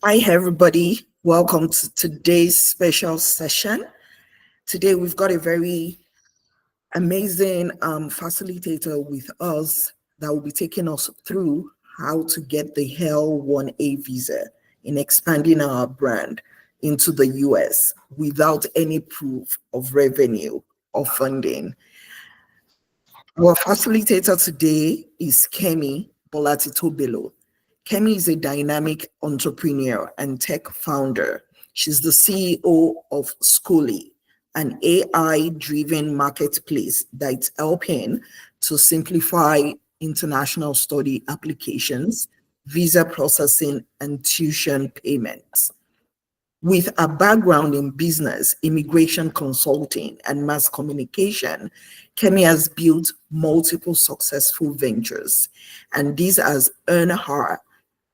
Hi, everybody. Welcome to today's special session. Today, we've got a very amazing facilitator with us that will be taking us through how to get the L-1A visa in expanding our brand into the US without any proof of revenue or funding. Our facilitator today is Kemi Bolatitobelo. Kemi is a dynamic entrepreneur and tech founder. She's the CEO of Schooly, an AI-driven marketplace that's helping to simplify international study applications, visa processing, and tuition payments. With a background in business, immigration consulting, and mass communication, Kemi has built multiple successful ventures, and this has earned her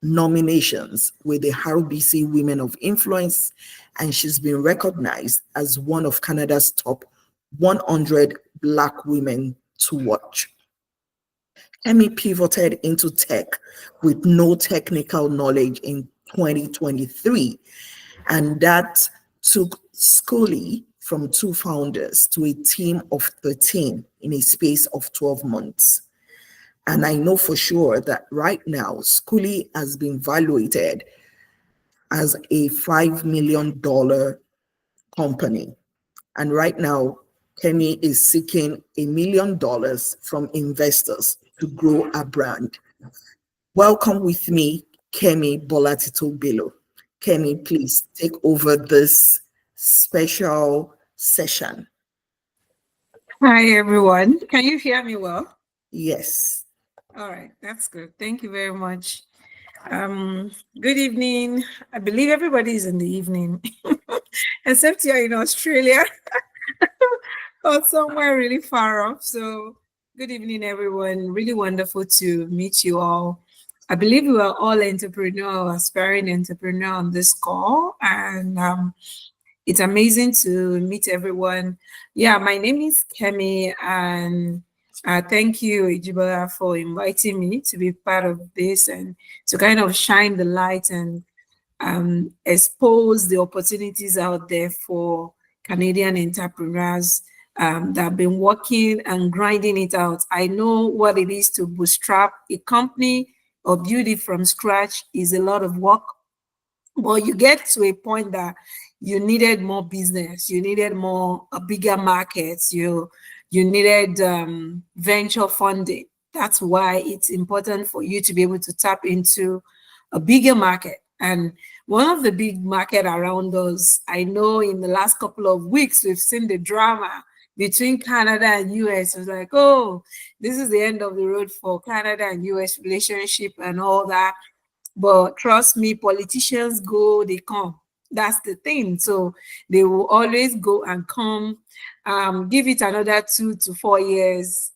nominations with the RBC Women of Influence, and she's been recognized as one of Canada's top 100 Black women to watch. Kemi pivoted into tech with no technical knowledge in 2023, and that took Schooly from 2 founders to a team of 13 in a space of 12 months. And I know for sure that right now, Schooly has been valuated as a $5 million company. And right now, Kemi is seeking $1 million from investors to grow a brand. Welcome with me, Kemi Bolatitobelo. Kemi, please take over this special session. Hi, everyone. Can you hear me well? Yes. All right, that's good. Thank you very much. Good evening. I believe everybody is in the evening, except you're in Australia or somewhere really far off. So, good evening, everyone. Really wonderful to meet you all. I believe we are all entrepreneur, aspiring entrepreneur on this call, and it's amazing to meet everyone. Yeah, my name is Kemi, and thank you, Ejibara, for inviting me to be part of this and to kind of shine the light and expose the opportunities out there for Canadian entrepreneurs that have been working and grinding it out. I know what it is to bootstrap a company or build it from scratch is a lot of work, but you get to a point that you needed more business, you needed more bigger markets, you needed venture funding. That's why it's important for you to be able to tap into a bigger market. And one of the big market around us, I know in the last couple of weeks we've seen the drama between Canada and US. It was like, oh, this is the end of the road for Canada and US relationship and all that. But trust me, politicians go, they come. That's the thing. So they will always go and come. Give it another 2 to 4 years.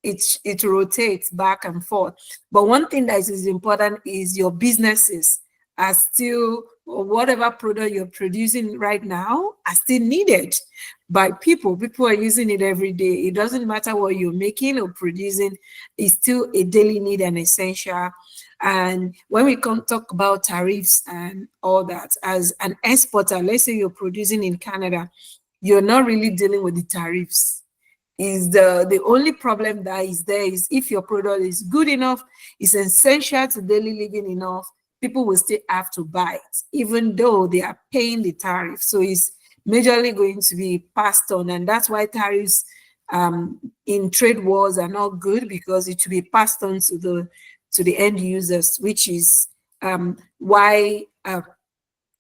It rotates back and forth. But one thing that is important is your businesses are still, or whatever product you're producing right now are still needed by people. People are using it every day. It doesn't matter what you're making or producing, it's still a daily need and essential. And when we come talk about tariffs and all that, as an exporter, let's say you're producing in Canada, you're not really dealing with the tariffs. Is the only problem that is there is if your product is good enough, it's essential to daily living enough, people will still have to buy it, even though they are paying the tariff. So it's majorly going to be passed on, and that's why tariffs in trade wars are not good, because it should be passed on to the end users, which is why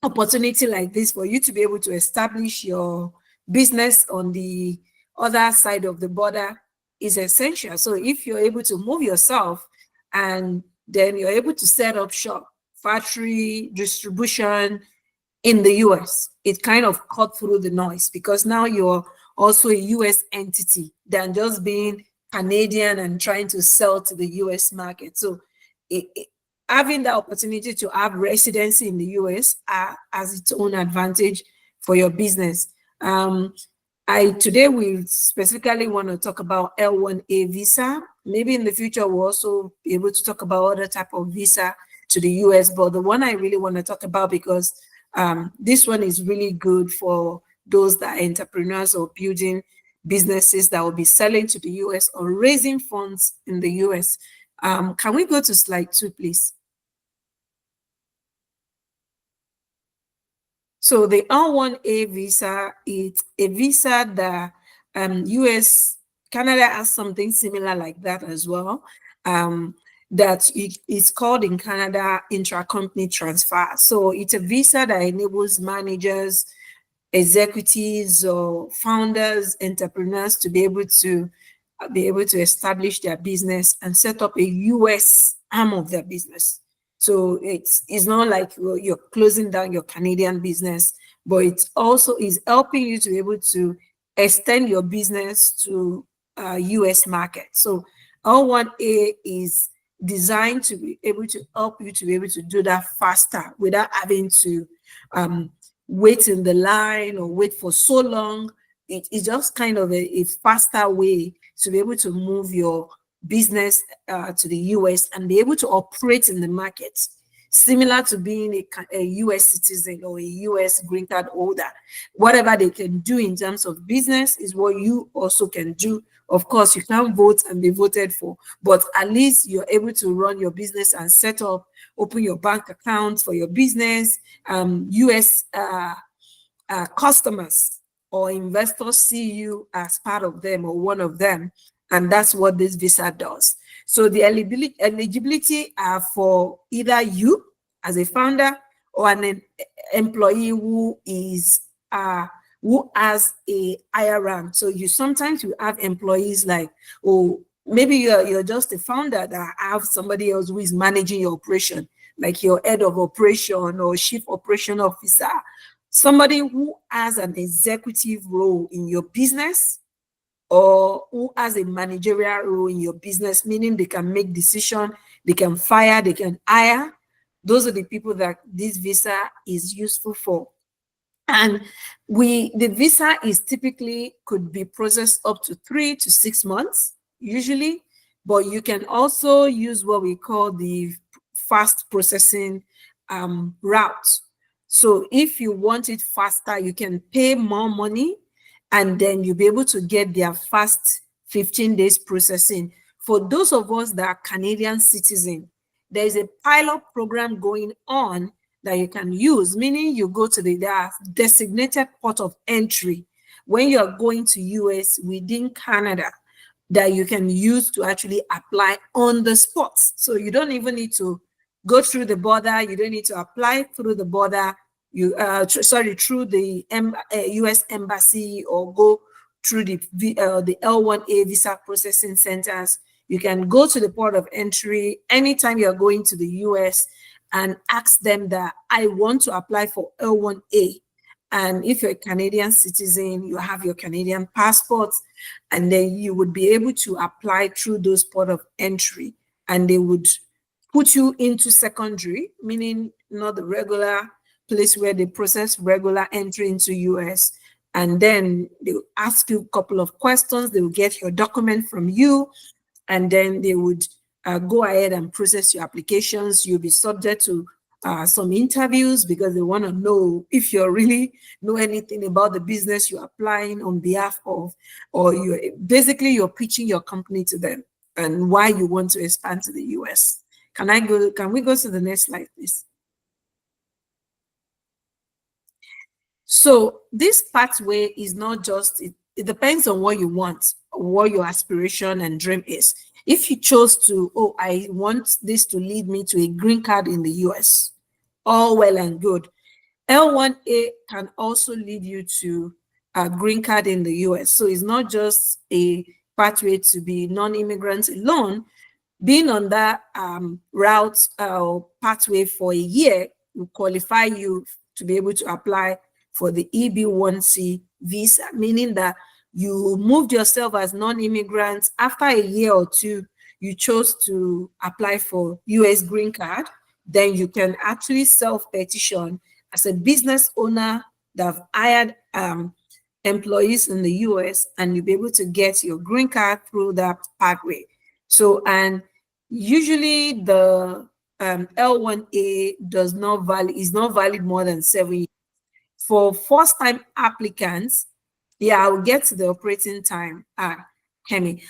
opportunity like this for you to be able to establish your business on the other side of the border is essential. So if you're able to move yourself and then you're able to set up shop, factory, distribution in the US, it kind of cut through the noise, because now you're also a US entity than just being Canadian and trying to sell to the US market. So having the opportunity to have residency in the US has its own advantage for your business. Today we specifically want to talk about L-1A visa. Maybe in the future we'll also be able to talk about other type of visa to the US. But the one I really want to talk about, because this one is really good for those that are entrepreneurs or building businesses that will be selling to the US or raising funds in the US. Can we go to slide 2, please? So the L-1A visa, it's a visa that US, Canada has something similar like that as well. That it is called in Canada intra-company transfer. So it's a visa that enables managers, executives, or founders, entrepreneurs to be able to establish their business and set up a US arm of their business. So it's not like you're closing down your Canadian business, but it also is helping you to be able to extend your business to US market. So L-1A is designed to be able to help you to be able to do that faster without having to wait in the line or wait for so long. It's just kind of a faster way to be able to move your business to the US and be able to operate in the market, similar to being a US citizen or a US green card holder. Whatever they can do in terms of business is what you also can do. Of course, you can't vote and be voted for, but at least you're able to run your business and set up, open your bank accounts for your business. US customers or investors see you as part of them or one of them, and that's what this visa does. So the eligibility are for either you as a founder or an employee who is who has a higher rank. So you sometimes you have employees like, oh, maybe you're just a founder that have somebody else who is managing your operation, like your head of operation or chief operation officer, somebody who has an executive role in your business or who has a managerial role in your business, meaning they can make decisions, they can fire, they can hire. Those are the people that this visa is useful for. And the visa is typically could be processed up to 3 to 6 months usually, but you can also use what we call the fast processing route. So if you want it faster, you can pay more money and then you'll be able to get their fast 15 days processing. For those of us that are Canadian citizens, there is a pilot program going on that you can use, meaning you go to the designated port of entry when you're going to US within Canada that you can use to actually apply on the spot. So you don't even need to go through the border. You don't need to apply through the border. Through the US embassy or go through the L-1A visa processing centers. You can go to the port of entry anytime you're going to the US and ask them that I want to apply for L-1A. And if you're a Canadian citizen, you have your Canadian passport, and then you would be able to apply through those port of entry, and they would put you into secondary, meaning not the regular place where they process regular entry into US. And then they will ask you a couple of questions. They will get your document from you, and then they would go ahead and process your applications. You'll be subject to some interviews because they want to know if you really know anything about the business you're applying on behalf of, or you're pitching your company to them and why you want to expand to the US. Can we go to the next slide, please? So this pathway is not just, it depends on what you want, what your aspiration and dream is. If you chose to, oh, I want this to lead me to a green card in the US, all well and good. L-1A can also lead you to a green card in the US. So it's not just a pathway to be non-immigrants alone. Being on that route or pathway for a year will qualify you to be able to apply for the EB-1C visa, meaning that you moved yourself as non-immigrants. After a year or two, you chose to apply for US green card, then you can actually self-petition as a business owner that have hired employees in the US, and you'll be able to get your green card through that pathway. So, and usually the L-1A is not valid more than 7 years. For first-time applicants, yeah, I'll get to the operating time. Hemi.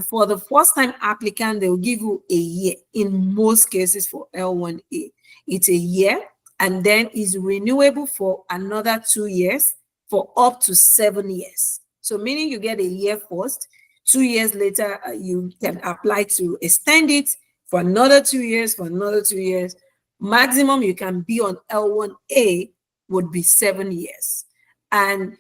For the first-time applicant, they will give you a year. In most cases for L-1A, it's a year, and then is renewable for another 2 years for up to 7 years. So meaning you get a year first, 2 years later, you can apply to extend it for another 2 years, for another 2 years. Maximum you can be on L-1A would be 7 years. And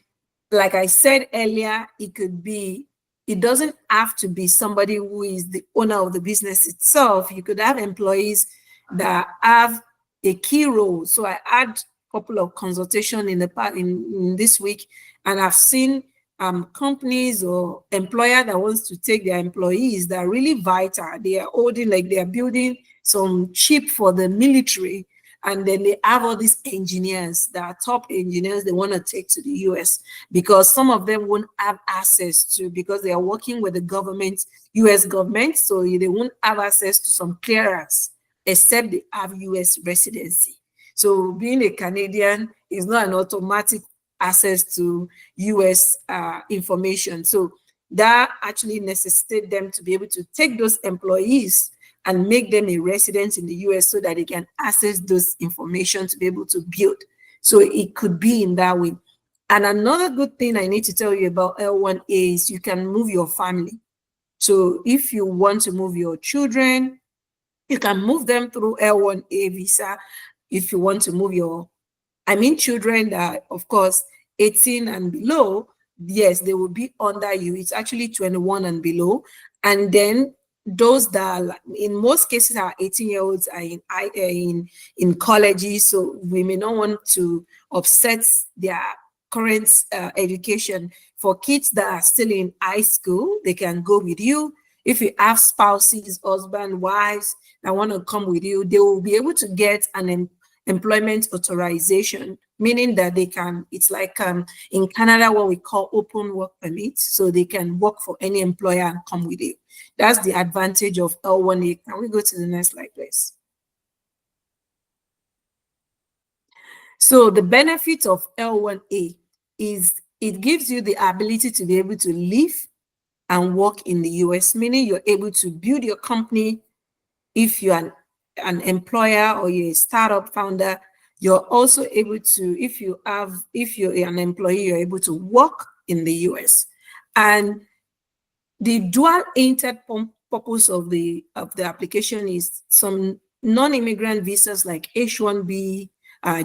like I said earlier, it doesn't have to be somebody who is the owner of the business itself. You could have employees that have a key role. So I had a couple of consultations in this week, and I've seen companies or employer that wants to take their employees that are really vital. They are holding, like they are building some chip for the military, and then they have all these engineers that are top engineers they want to take to the US, because some of them won't have access to, because they are working with the government, US government, so they won't have access to some clearance except they have US residency. So being a Canadian is not an automatic access to US information. So that actually necessitates them to be able to take those employees and make them a resident in the US so that they can access those information to be able to build. So it could be in that way. And another good thing I need to tell you about L-1A is you can move your family. So if you want to move your children, you can move them through L-1A visa. If you want to move children that, of course, 18 and below, yes, they will be under you. It's actually 21 and below. And then those that are, in most cases, our 18-year-olds are in colleges, so we may not want to upset their current education. For kids that are still in high school, they can go with you. If you have spouses, husband, wives that want to come with you, they will be able to get an employment authorization, meaning that they can, it's like in Canada, what we call open work permit. So they can work for any employer and come with you. That's the advantage of L-1A. Can we go to the next slide, please? So the benefit of L-1A is it gives you the ability to be able to live and work in the US, meaning you're able to build your company. If you're an employer or you're a startup founder, you're also able to, if you're an employee, you're able to work in the US. And the dual intent purpose of the application is some non-immigrant visas like H-1B,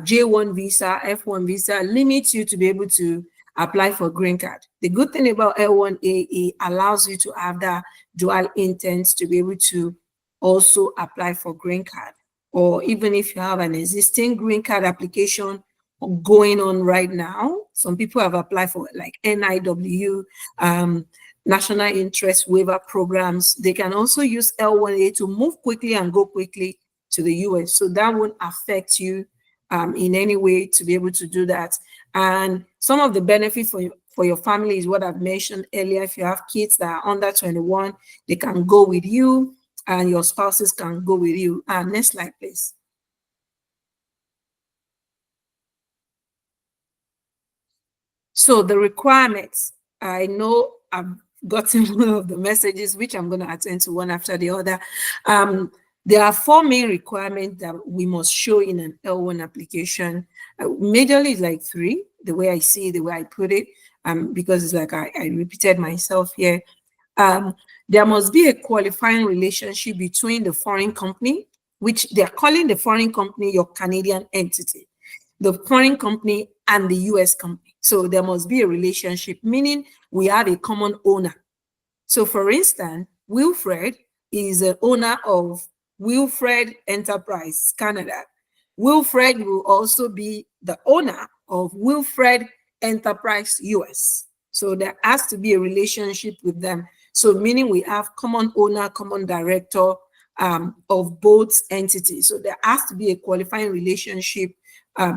J-1 visa, F-1 visa limits you to be able to apply for green card. The good thing about L-1A allows you to have that dual intent to be able to also apply for green card. Or even if you have an existing green card application going on right now, some people have applied for like NIW, national interest waiver programs. They can also use L-1A to move quickly and go quickly to the US. So that won't affect you in any way to be able to do that. And some of the benefits for your family is what I've mentioned earlier. If you have kids that are under 21, they can go with you and your spouses can go with you. Next slide, please. So the requirements, I know I've gotten one of the messages, which I'm going to attend to one after the other. There are 4 main requirements that we must show in an L1 application. Majorly it's like 3, the way I see it, the way I put it, because it's like I repeated myself here. There must be a qualifying relationship between the foreign company, which they're calling the foreign company your Canadian entity, the foreign company and the US company. So there must be a relationship, meaning we have a common owner. So for instance, Wilfred is the owner of Wilfred Enterprise Canada. Wilfred will also be the owner of Wilfred Enterprise US. So there has to be a relationship with them. So meaning we have common owner, common director of both entities. So there has to be a qualifying relationship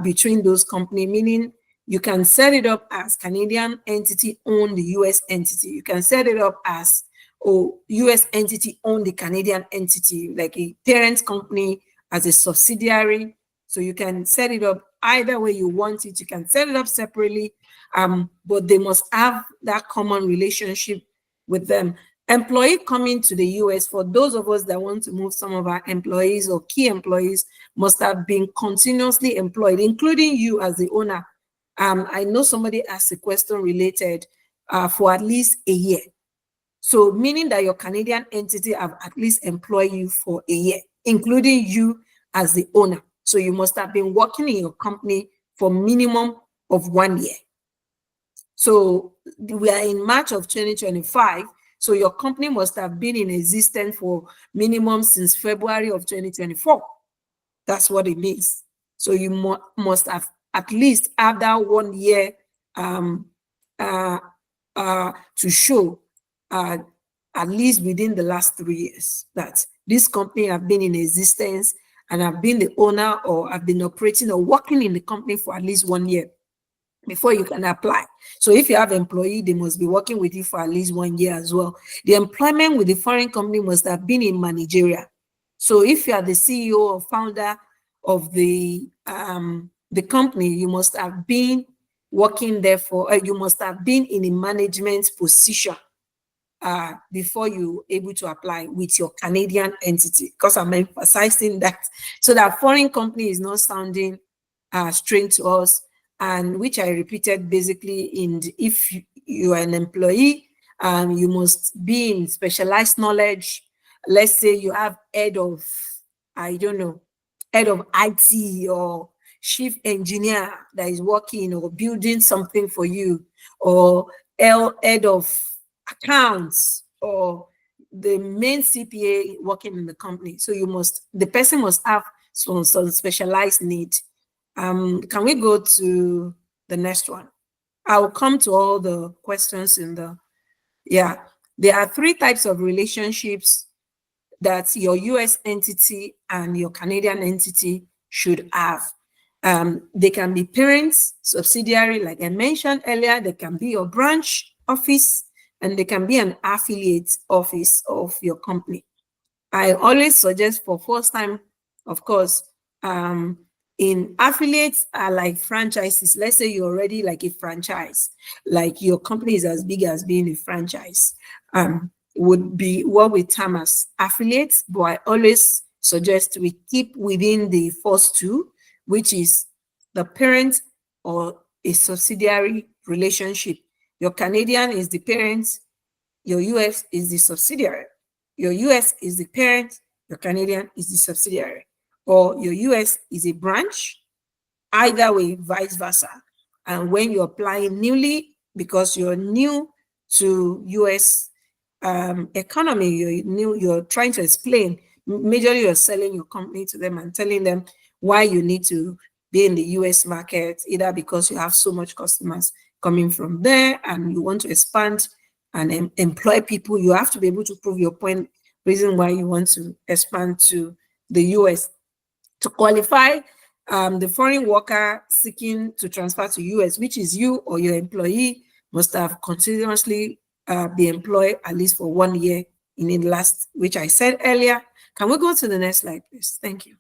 between those companies, meaning you can set it up as Canadian entity own the US entity. You can set it up as US entity own the Canadian entity, like a parent company as a subsidiary. So you can set it up either way you want it. You can set it up separately, but they must have that common relationship with them. Employee coming to the US, for those of us that want to move some of our employees or key employees, must have been continuously employed, including you as the owner. I know somebody asked a question related for at least a year. So meaning that your Canadian entity have at least employed you for a year, including you as the owner. So you must have been working in your company for minimum of 1 year. So we are in March of 2025. So your company must have been in existence for minimum since February of 2024. That's what it means. So you must have at least have that 1 year to show at least within the last 3 years that this company have been in existence and have been the owner or have been operating or working in the company for at least 1 year before you can apply. So if you have employee, they must be working with you for at least 1 year as well. The employment with the foreign company must have been in managerial. So if you are the CEO or founder of the company, you must have been working there for, you must have been in a management position before you able to apply with your Canadian entity, because I'm emphasizing that so that foreign company is not sounding strange to us, and which I repeated basically in the, if you are an employee, you must be in specialized knowledge. Let's say you have head of, I don't know, head of IT or chief engineer that is working or building something for you, or head of accounts, or the main CPA working in the company. So the person must have some specialized need. Can we go to the next one? I'll come to all the questions in the, there are 3 types of relationships that your US entity and your Canadian entity should have. They can be parents, subsidiary, like I mentioned earlier, they can be your branch office, and they can be an affiliate office of your company. I always suggest for first time, of course, in affiliates are like franchises. Let's say you're already like a franchise, like your company is as big as being a franchise, would be what we term as affiliates, but I always suggest we keep within the first 2, which is the parent or a subsidiary relationship. Your Canadian is the parent, your US is the subsidiary. Your US is the parent, your Canadian is the subsidiary, or your US is a branch, either way, vice versa. And when you're applying newly, because you're new to US economy, you're trying to explain, majorly you're selling your company to them and telling them why you need to be in the US market, either because you have so much customers coming from there and you want to expand and employ people. You have to be able to prove your point, reason why you want to expand to the US. To qualify, the foreign worker seeking to transfer to US, which is you or your employee, must have continuously be employed at least for 1 year in the last, which I said earlier. Can we go to the next slide, please? Thank you.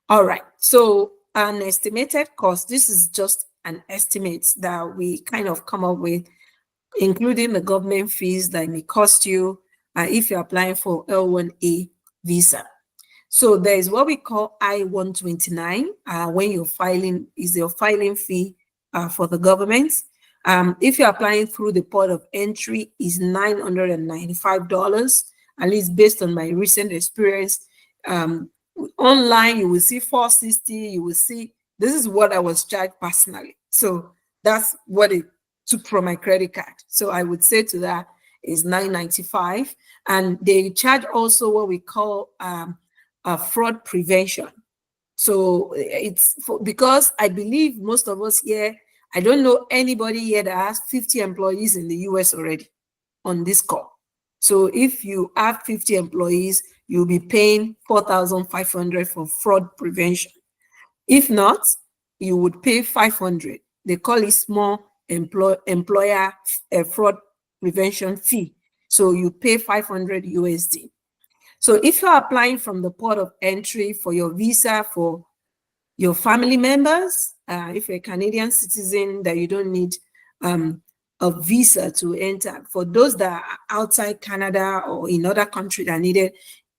All right, so an estimated cost, this is just an estimate that we kind of come up with, including the government fees that may cost you if you're applying for L-1A visa. So there is what we call I-129 when you're filing, is your filing fee for the government. If you're applying through the port of entry, is $995, at least based on my recent experience. Online, you will see $460, you will see, this is what I was charged personally. So that's what it took from my credit card. So I would say to that is $995. And they charge also what we call fraud prevention. So it's because I believe most of us here, I don't know anybody here that has 50 employees in the US already on this call. So if you have 50 employees, you'll be paying $4,500 for fraud prevention. If not, you would pay $500. They call it small employer fraud prevention fee. So you pay 500 USD. So if you're applying from the port of entry for your visa for your family members, if you're a Canadian citizen that you don't need a visa to enter, for those that are outside Canada or in other countries that needed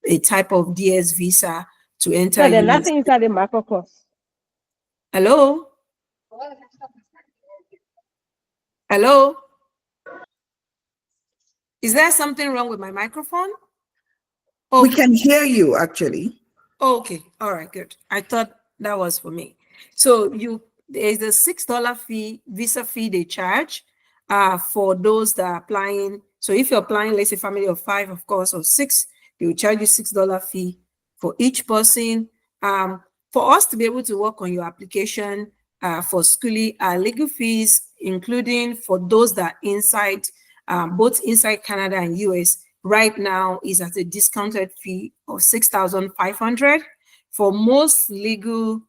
a type of DS visa to enter. So there's nothing inside the microphone. Hello? Hello? Is there something wrong with my microphone? Okay. We can hear you actually. Okay, all right, good. I thought that was for me. So there's a $6 fee, visa fee they charge for those that are applying. So if you're applying, let's say family of 5, of course, or 6, they will charge you $6 fee for each person. For us to be able to work on your application for schooling, legal fees, including for those that are inside, both inside Canada and US, right now is at a discounted fee of $6,500. For most legal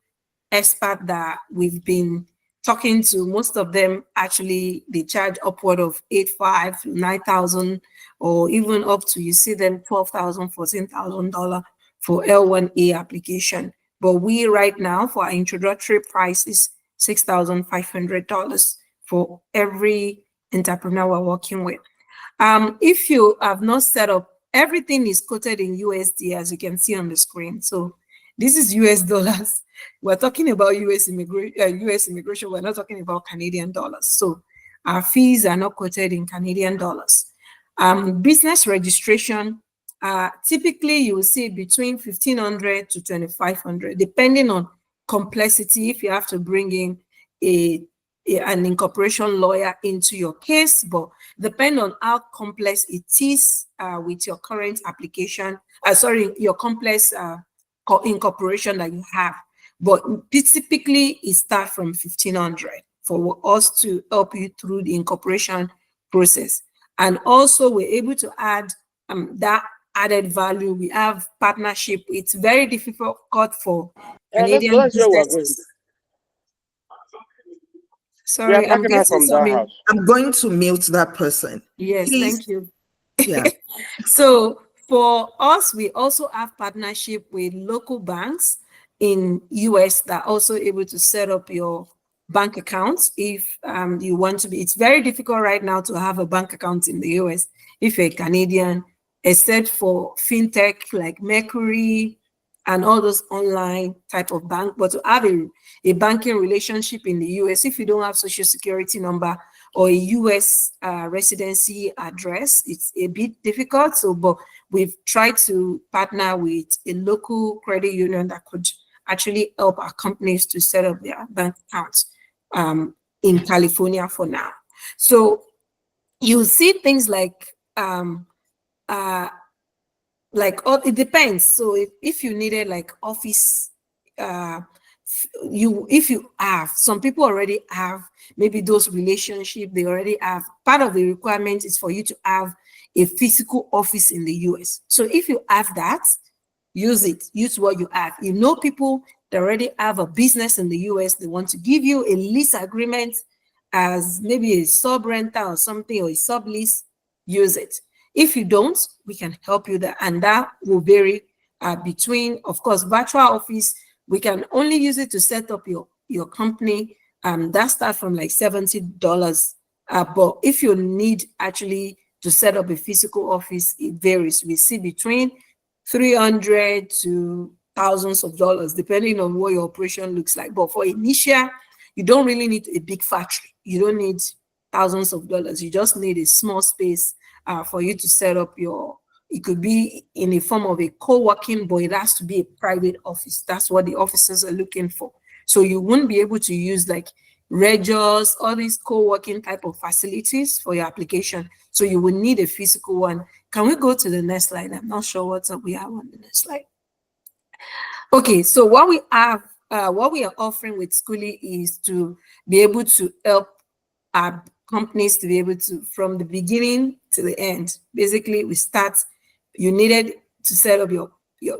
experts that we've been talking to, most of them actually they charge upward of $8,500 to $9,000, or even up to, you see them $12,000, $14,000 for L-1A application. But we right now, for our introductory price, is $6,500 for every entrepreneur we're working with. If you have not set up, everything is quoted in USD, as you can see on the screen. So this is US dollars. We're talking about US immigration. We're not talking about Canadian dollars. So our fees are not quoted in Canadian dollars. Business registration, typically you will see between $1,500 to $2,500, depending on complexity. If you have to bring in an incorporation lawyer into your case, but depend on how complex it is with your current application, your complex incorporation that you have. But typically it starts from $1,500 for us to help you through the incorporation process. And also we're able to add that added value. We have partnership. It's very difficult for Canadian businesses. Sorry, I'm getting something. I'm going to mute that person. Yes, please. Thank you. Yeah. So for us, we also have partnership with local banks in US that are also able to set up your bank accounts if you want to be. It's very difficult right now to have a bank account in the US if you're a Canadian, except for fintech like Mercury and all those online type of bank. But to have a banking relationship in the US, if you don't have social security number or a US residency address, it's a bit difficult. So, but we've tried to partner with a local credit union that could actually help our companies to set up their bank accounts in California for now. So you see things like it depends. So if you needed like office, if you have, some people already have maybe those relationships, they already have, part of the requirement is for you to have a physical office in the US. So if you have that, use it, use what you have. You know, people that already have a business in the US, they want to give you a lease agreement as maybe a sub rental or something, or a sublease, use it. If you don't, we can help you there, and that will vary between, of course, virtual office. We can only use it to set up your company. That starts from like $70. But if you need actually to set up a physical office, it varies. We see between $300 to thousands of dollars, depending on what your operation looks like. But for initial, you don't really need a big factory. You don't need thousands of dollars. You just need a small space for you to set up it could be in a form of a co-working, but it has to be a private office. That's what the officers are looking for. So you won't be able to use like Regios, all these co-working type of facilities for your application. So you will need a physical one. Can we go to the next slide? I'm not sure what's up we have on the next slide. Okay, so what we have, what we are offering with Schooly is to be able to help our companies to be able to, from the beginning to the end, basically we start, you needed to set up your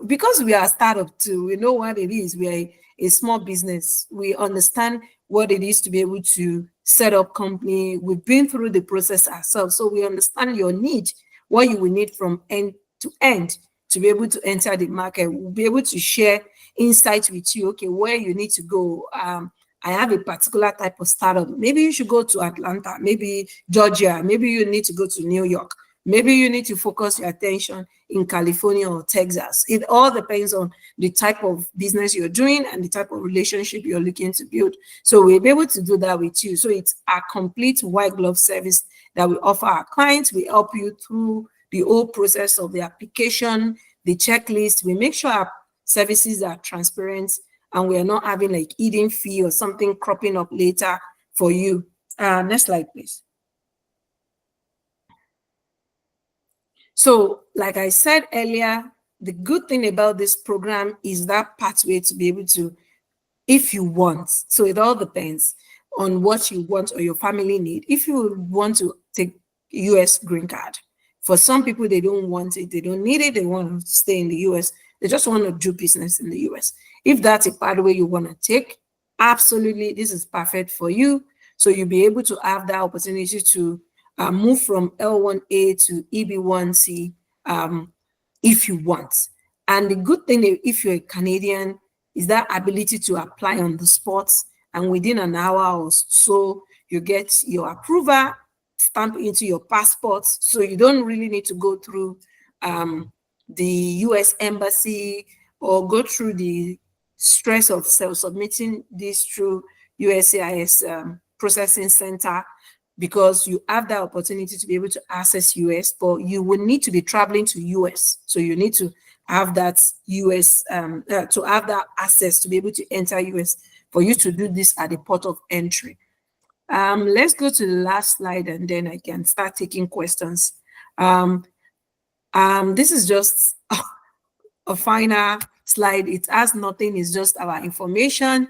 because we are a startup too, we know what it is. We are a small business. We understand what it is to be able to set up company. We've been through the process ourselves, so we understand your need what you will need from end to end to be able to enter the market. We'll be able to share insights with you. Okay, where you need to go. I have a particular type of startup. Maybe you should go to Atlanta, maybe Georgia, maybe you need to go to New York. Maybe you need to focus your attention in California or Texas. It all depends on the type of business you're doing and the type of relationship you're looking to build. So we'll be able to do that with you. So it's a complete white glove service that we offer our clients. We help you through the whole process of the application, the checklist. We make sure our services are transparent and we are not having like hidden fee or something cropping up later for you. Next slide, please. So, like I said earlier, the good thing about this program is that pathway to be able to, if you want, so it all depends on what you want or your family need. If you want to take US green card, for some people, they don't want it, they don't need it, they want to stay in the US, they just want to do business in the US. If that's a pathway you want to take, absolutely, this is perfect for you. So you'll be able to have that opportunity to move from L-1A to EB-1C if you want. And the good thing if you're a Canadian is that ability to apply on the spot, and within an hour or so, you get your approval stamped into your passport. So you don't really need to go through the US Embassy or go through the stress of submitting this through USCIS processing center, because you have that opportunity to be able to access US, but you will need to be traveling to US. So you need to have that US, to have that access to be able to enter US for you to do this at the port of entry. Let's go to the last slide and then I can start taking questions. This is just a final slide. It has nothing, it's just our information.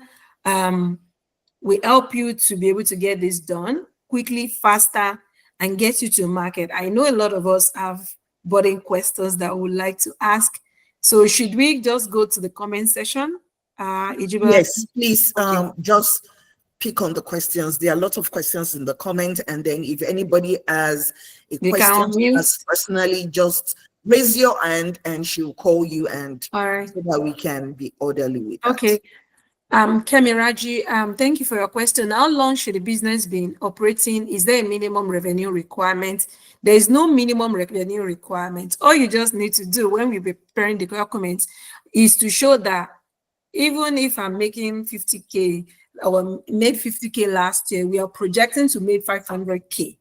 We help you to be able to get this done quickly, faster, and get you to market. I know a lot of us have burning questions that we would like to ask. So should we just go to the comment section? Ijiba? Yes, please, Okay. just pick on the questions. There are a lot of questions in the comment, and then if anybody has a You question can to ask personally, just raise your hand and she'll call you, and All right. so that we can be orderly with that. Okay. Kemiraji, thank you for your question. How long should the business be operating? Is there a minimum revenue requirement? There is no minimum revenue requirement. All you just need to do when we're preparing the documents is to show that even if I'm making 50K or made 50K last year, we are projecting to make 500K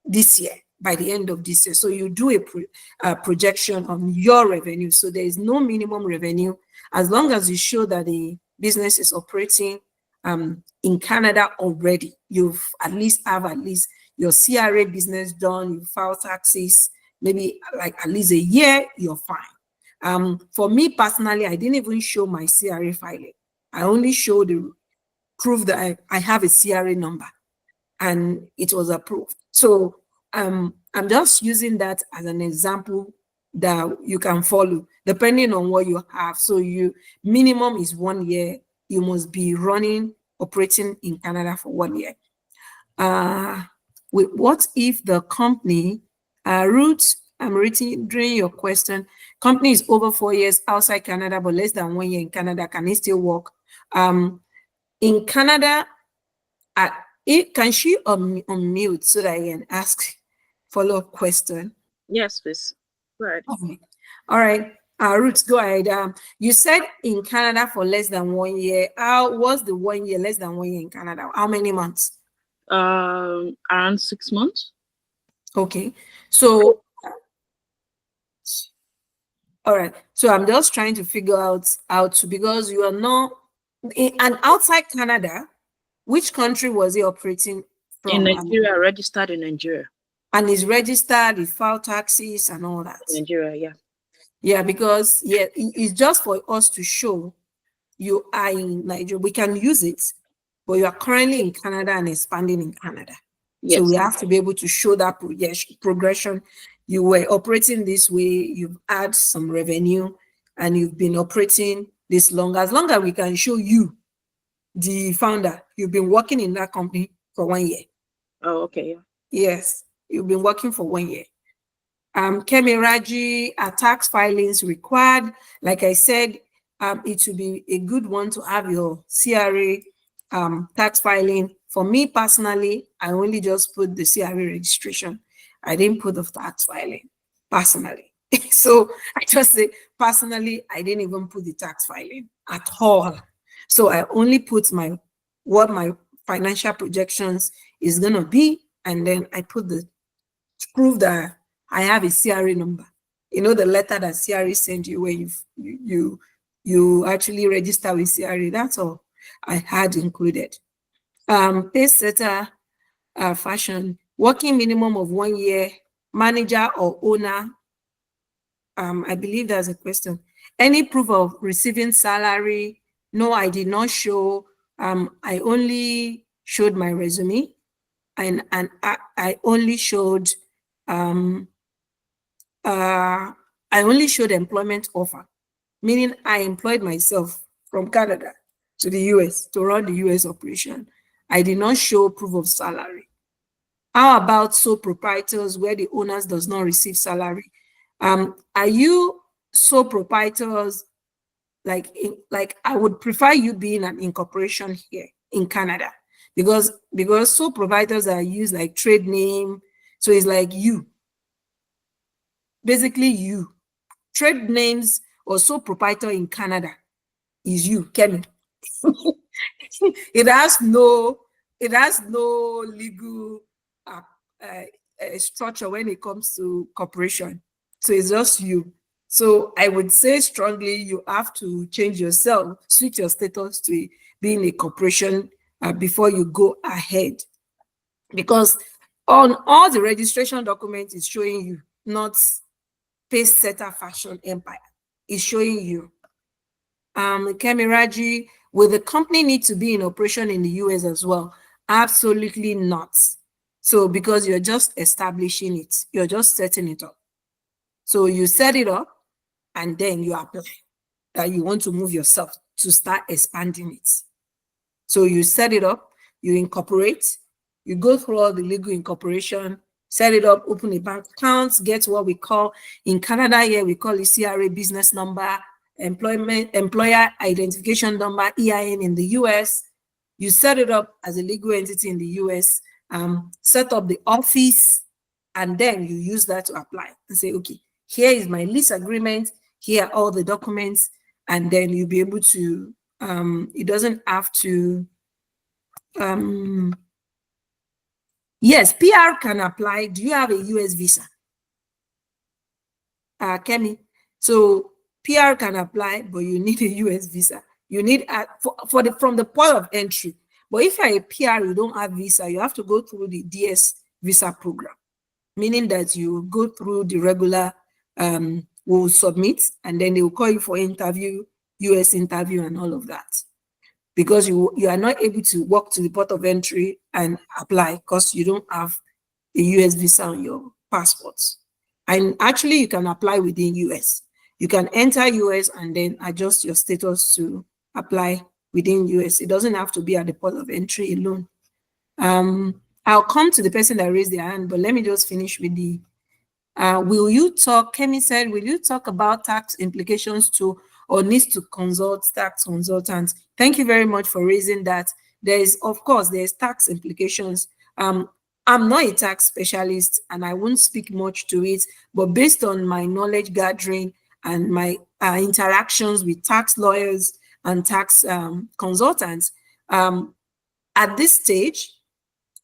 this year, by the end of this year. So you do a projection on your revenue. So there is no minimum revenue as long as you show that the business is operating in Canada already. You've at least your CRA business done, you file taxes, maybe like at least a year, you're fine. For me personally, I didn't even show my CRA filing. I only showed the proof that I have a CRA number and it was approved. So I'm just using that as an example that you can follow depending on what you have. So minimum is 1 year. You must be operating in Canada for 1 year. What if the company, Ruth, I'm reading your question. Company is over 4 years outside Canada, but less than 1 year in Canada. Can it still work? In Canada, can she unmute so that I can ask follow-up question? Yes, please. Right. Okay. All right. Ruth, go ahead. You said in Canada for less than 1 year. What's the 1 year, less than 1 year in Canada? How many months? Around 6 months. Okay. So, all right. So I'm just trying to figure out how to, because you are not, and outside Canada, which country was he operating from? In Nigeria, registered in Nigeria. And is registered, he filed taxes and all that. Nigeria, yeah. Yeah, because it's just for us to show you are in Nigeria. We can use it, but you are currently in Canada and expanding in Canada. Yes. So we have to be able to show that progression. You were operating this way, you've had some revenue, and you've been operating this long. As long as we can show you, the founder, you've been working in that company for 1 year. Oh, okay. Yeah. Yes, you've been working for 1 year. Kemiraji, tax filings required. Like I said, it would be a good one to have your CRA tax filing. For me personally, I only just put the CRA registration. I didn't put the tax filing personally. So I just say personally, I didn't even put the tax filing at all. So I only put what my financial projections is gonna be, and then I put the prove that I have a CRA number. You know, the letter that CRA sent you when you actually register with CRA. That's all I had included. Pace setter fashion, working minimum of 1 year, manager or owner. I believe there's a question. Any proof of receiving salary? No, I did not show. I only showed my resume, and I only showed I only showed employment offer, meaning I employed myself from Canada to the US to run the US operation. I did not show proof of salary. How about sole proprietors where the owners does not receive salary? Are you sole proprietors? Like I would prefer you being an incorporation here in Canada, because sole proprietors are used like trade name. So it's like you, basically you. Trade names or sole proprietor in Canada is you, Kemi. it has no legal structure when it comes to corporation. So it's just you. So I would say strongly you have to change yourself, switch your status to being a corporation before you go ahead, because on all the registration documents is showing you, not Pace Setter Fashion Empire. Is showing you. Kemiraji, will the company need to be in operation in the US as well? Absolutely not. So because you're just establishing it, you're just setting it up. So you set it up and then you apply that you want to move yourself to start expanding it. So you set it up, you incorporate, you go through all the legal incorporation, set it up, open a bank account, get what we call, in Canada here, we call it CRA business number, employer identification number, EIN in the US. You set it up as a legal entity in the US, set up the office, and then you use that to apply and say, okay, here is my lease agreement, here are all the documents, and then you'll be able to, it doesn't have to, yes, PR can apply. Do you have a US visa? Kemi, so PR can apply, but you need a US visa. You need from the point of entry. But if you're a PR, you don't have visa, you have to go through the DS visa program, meaning that you go through the regular, will submit, and then they will call you for interview, US interview, and all of that. Because you are not able to walk to the port of entry and apply because you don't have a US visa on your passports. And actually, you can apply within US. You can enter US and then adjust your status to apply within US. It doesn't have to be at the port of entry alone. I'll come to the person that raised their hand, but let me just finish with the, will you talk, Kemi said, will you talk about tax implications to, or needs to consult tax consultants? Thank you very much for raising that. There is, of course, there's tax implications. I'm not a tax specialist and I won't speak much to it, but based on my knowledge gathering and my interactions with tax lawyers and tax consultants, at this stage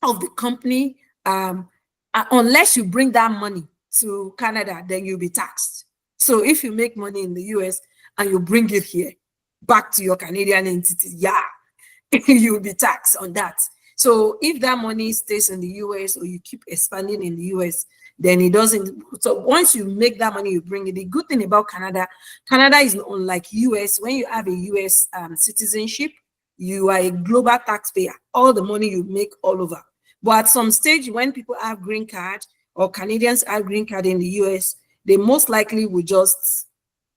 of the company, unless you bring that money to Canada, then you'll be taxed. So if you make money in the US and you bring it here back to your Canadian entity, yeah, you'll be taxed on that. So if that money stays in the US or you keep expanding in the US, then it doesn't. So once you make that money, you bring it. The good thing about Canada, Canada is not unlike US. When you have a US citizenship, you are a global taxpayer. All the money you make all over. But at some stage, when people have green card or Canadians have green card in the US, they most likely will just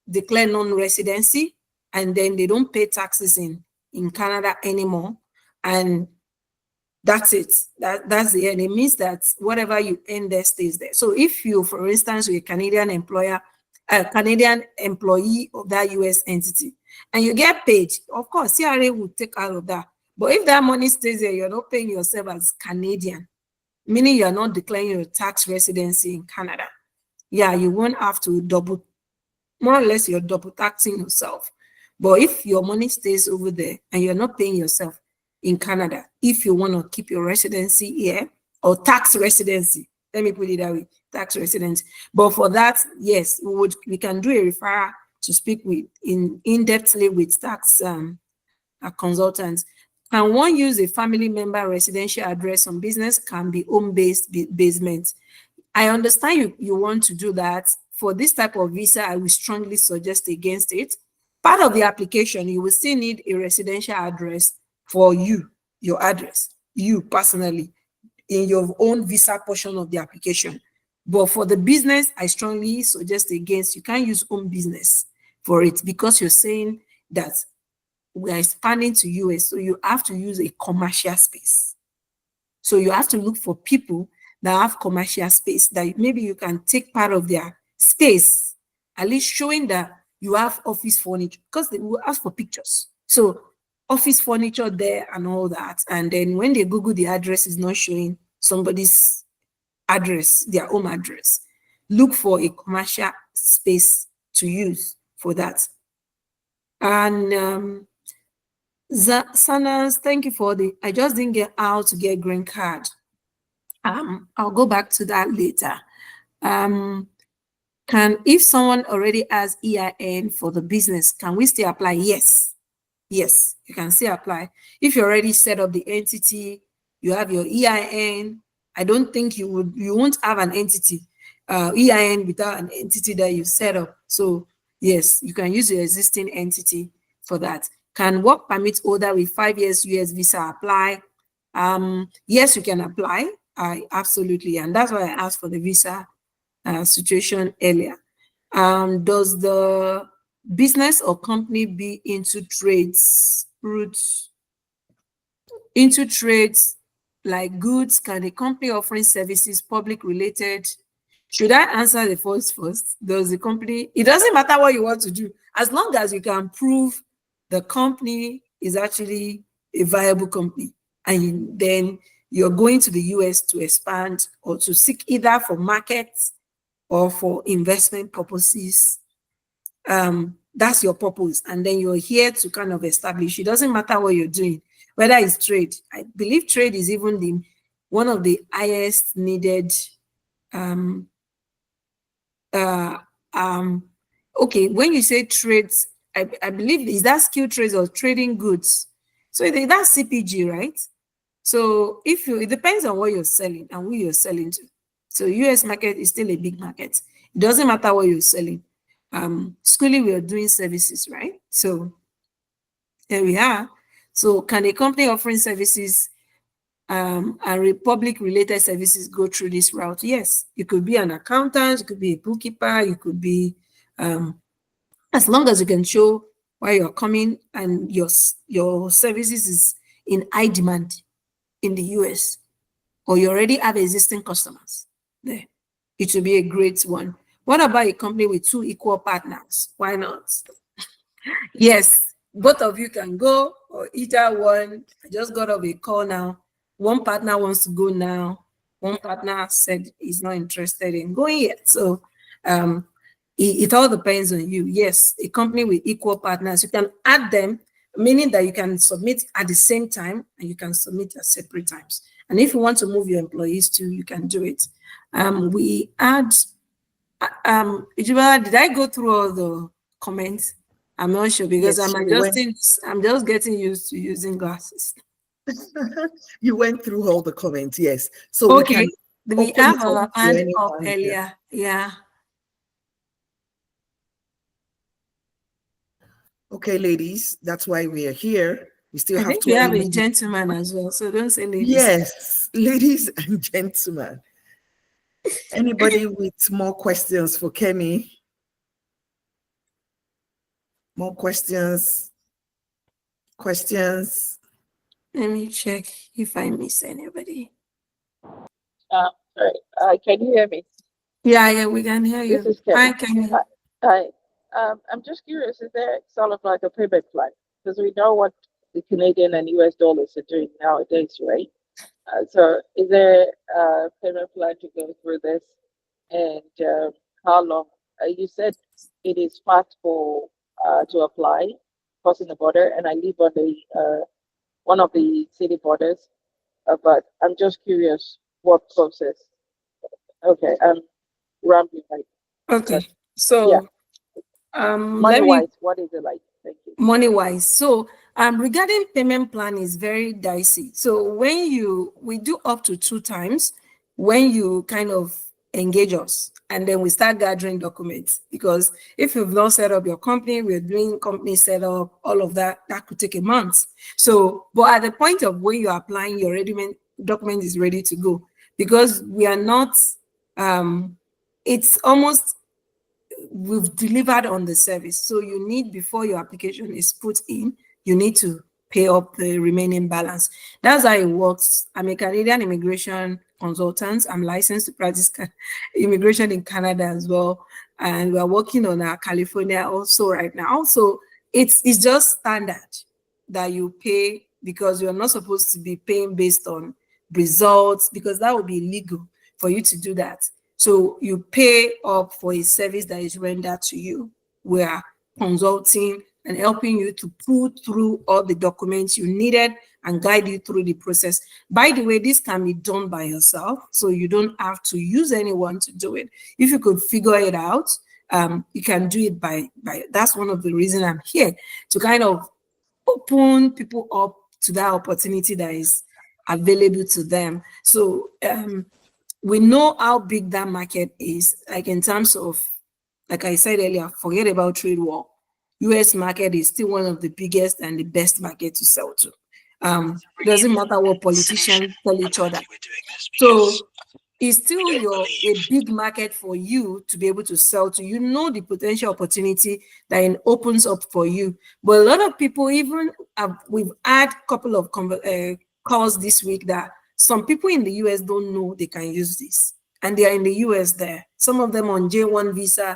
declare non-residency and then they don't pay taxes in Canada anymore. And That's it. That's the end. It means that whatever you earn there stays there. So if you, for instance, you're a Canadian employer, a Canadian employee of that US entity, and you get paid, of course, CRA will take out of that. But if that money stays there, you're not paying yourself as Canadian, meaning you're not declaring your tax residency in Canada. Yeah, you won't have to double, more or less, you're double taxing yourself. But if your money stays over there and you're not paying yourself in Canada, if you want to keep your residency here or tax residency, let me put it that way, tax residency. But for that, yes, we can do a referral to speak with in-depthly with tax consultants. Can one use a family member residential address on business? Can be home-based basement. I understand you want to do that. For this type of visa, I will strongly suggest against it. Part of the application, you will still need a residential address for you, your address, you personally, in your own visa portion of the application. But for the business, I strongly suggest against. You can't use home business for it because you're saying that we are expanding to US, so you have to use a commercial space. So you have to look for people that have commercial space that maybe you can take part of their space, at least showing that you have office furniture, because they will ask for pictures. So office furniture there and all that. And then when they Google, the address is not showing somebody's address, their home address. Look for a commercial space to use for that. And Sanas, thank you for I just didn't get how to get green card. I'll go back to that later. If someone already has EIN for the business, can we still apply? Yes. Yes, you can still apply. If you already set up the entity, you have your EIN. I don't think you won't have an entity, EIN without an entity that you set up. So yes, you can use your existing entity for that. Can work permit holder with 5 years US visa apply? Yes, you can apply. Absolutely. And that's why I asked for the visa situation earlier. Does the business or company be into trades, into trades like goods? Can the company offering services, public related? Should I answer the first? Does the company, it doesn't matter what you want to do, as long as you can prove the company is actually a viable company, and then you're going to the US to expand or to seek either for markets or for investment purposes. That's your purpose, and then you're here to kind of establish. It doesn't matter what you're doing, whether it's trade. I believe trade is even one of the highest needed. Okay, when you say trades, I believe, is that skill trades or trading goods? So that's CPG, right? So it depends on what you're selling and who you're selling to. So US market is still a big market. It doesn't matter what you're selling. Schooling, we are doing services, right? So there we are. So can a company offering services and public related services go through this route? Yes, you could be an accountant, you could be a bookkeeper, you could be, as long as you can show why you're coming and your services is in high demand in the US, or you already have existing customers there, it will be a great one. What about a company with 2 equal partners? Why not? Yes, both of you can go, or either one. I just got off a call now. One partner wants to go now. One partner said he's not interested in going yet. So it all depends on you. Yes, a company with equal partners, you can add them, meaning that you can submit at the same time and you can submit at separate times. And if you want to move your employees too, you can do it. We add, Ijibala, did I go through all the comments? I'm not sure because Yes, I'm just getting used to using glasses. you went through all the comments, yes. So we Okay, can we open have it up our to hand up anyone here. earlier. Yeah. Okay, ladies, that's why we are here. We still I have think to we have a eliminate. gentleman as well, so don't say ladies. Yes, ladies and gentlemen. Anybody with more questions for Kemi? More questions? Questions? Let me check if I miss anybody. Sorry. Can you hear me? Yeah, we can hear This you. is Hi, Kemi. Kenny. Hi. Hi. I'm just curious, is there sort of like a payment plan? Because we know what the Canadian and US dollars are doing nowadays, right? So is there a payment plan to go through this? And how long? You said it is fast for to apply crossing the border, and I live on the one of the city borders. But I'm just curious what process. Okay, I'm rambling. Like, but Okay. yeah, So money let me wise, what is it like? Thank you. money wise. So regarding payment plan is very dicey. So when we do up to 2 times when you kind of engage us, and then we start gathering documents, because if you've not set up your company, we're doing company setup, all of that, that could take a month. So but at the point of when you're applying, your document is ready to go, because we are not it's almost we've delivered on the service. So you need, before your application is put in, you need to pay up the remaining balance. That's how it works. I'm a Canadian immigration consultant. I'm licensed to practice immigration in Canada as well. And we're working on our California also right now. So it's just standard that you pay, because you're not supposed to be paying based on results, because that would be illegal for you to do that. So you pay up for a service that is rendered to you. We are consulting and helping you to pull through all the documents you needed and guide you through the process. By the way, this can be done by yourself, so you don't have to use anyone to do it. If you could figure it out, you can do it by. That's one of the reasons I'm here, to kind of open people up to that opportunity that is available to them. So we know how big that market is, like in terms of, like I said earlier, forget about trade war. US market is still one of the biggest and the best market to sell to. Doesn't matter what politicians tell each other. So it's still a big market for you to be able to sell to. You know the potential opportunity that it opens up for you. But a lot of people, even we've had a couple of calls this week that some people in the US don't know they can use this, and they are in the US there. Some of them on J1 visa,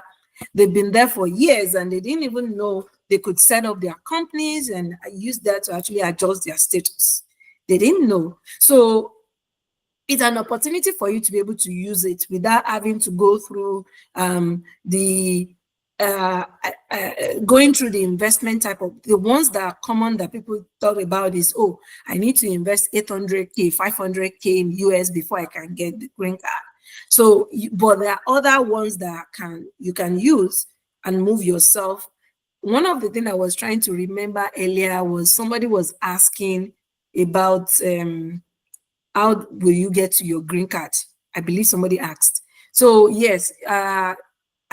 they've been there for years and they didn't even know they could set up their companies and use that to actually adjust their status. They didn't know. So it's an opportunity for you to be able to use it without having to go through the going through the investment type of the ones that are common that people talk about is, oh, I need to invest 800K, 500K in US before I can get the green card. So, but there are other ones that you can use and move yourself. One of the things I was trying to remember earlier was somebody was asking about how will you get to your green card? I believe somebody asked. So yes,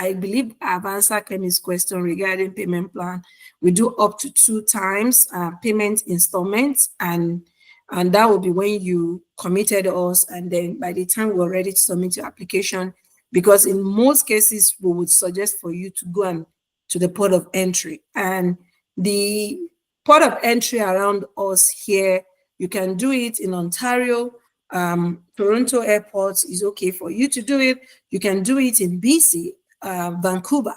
I believe I've answered Kemi's question regarding payment plan. We do up to 2 times payment installments, and that will be when you committed us, and then by the time we're ready to submit your application, because in most cases we would suggest for you to go and to the port of entry, and the port of entry around us here, you can do it in Ontario. Toronto Airport is okay for you to do it. You can do it in BC, Vancouver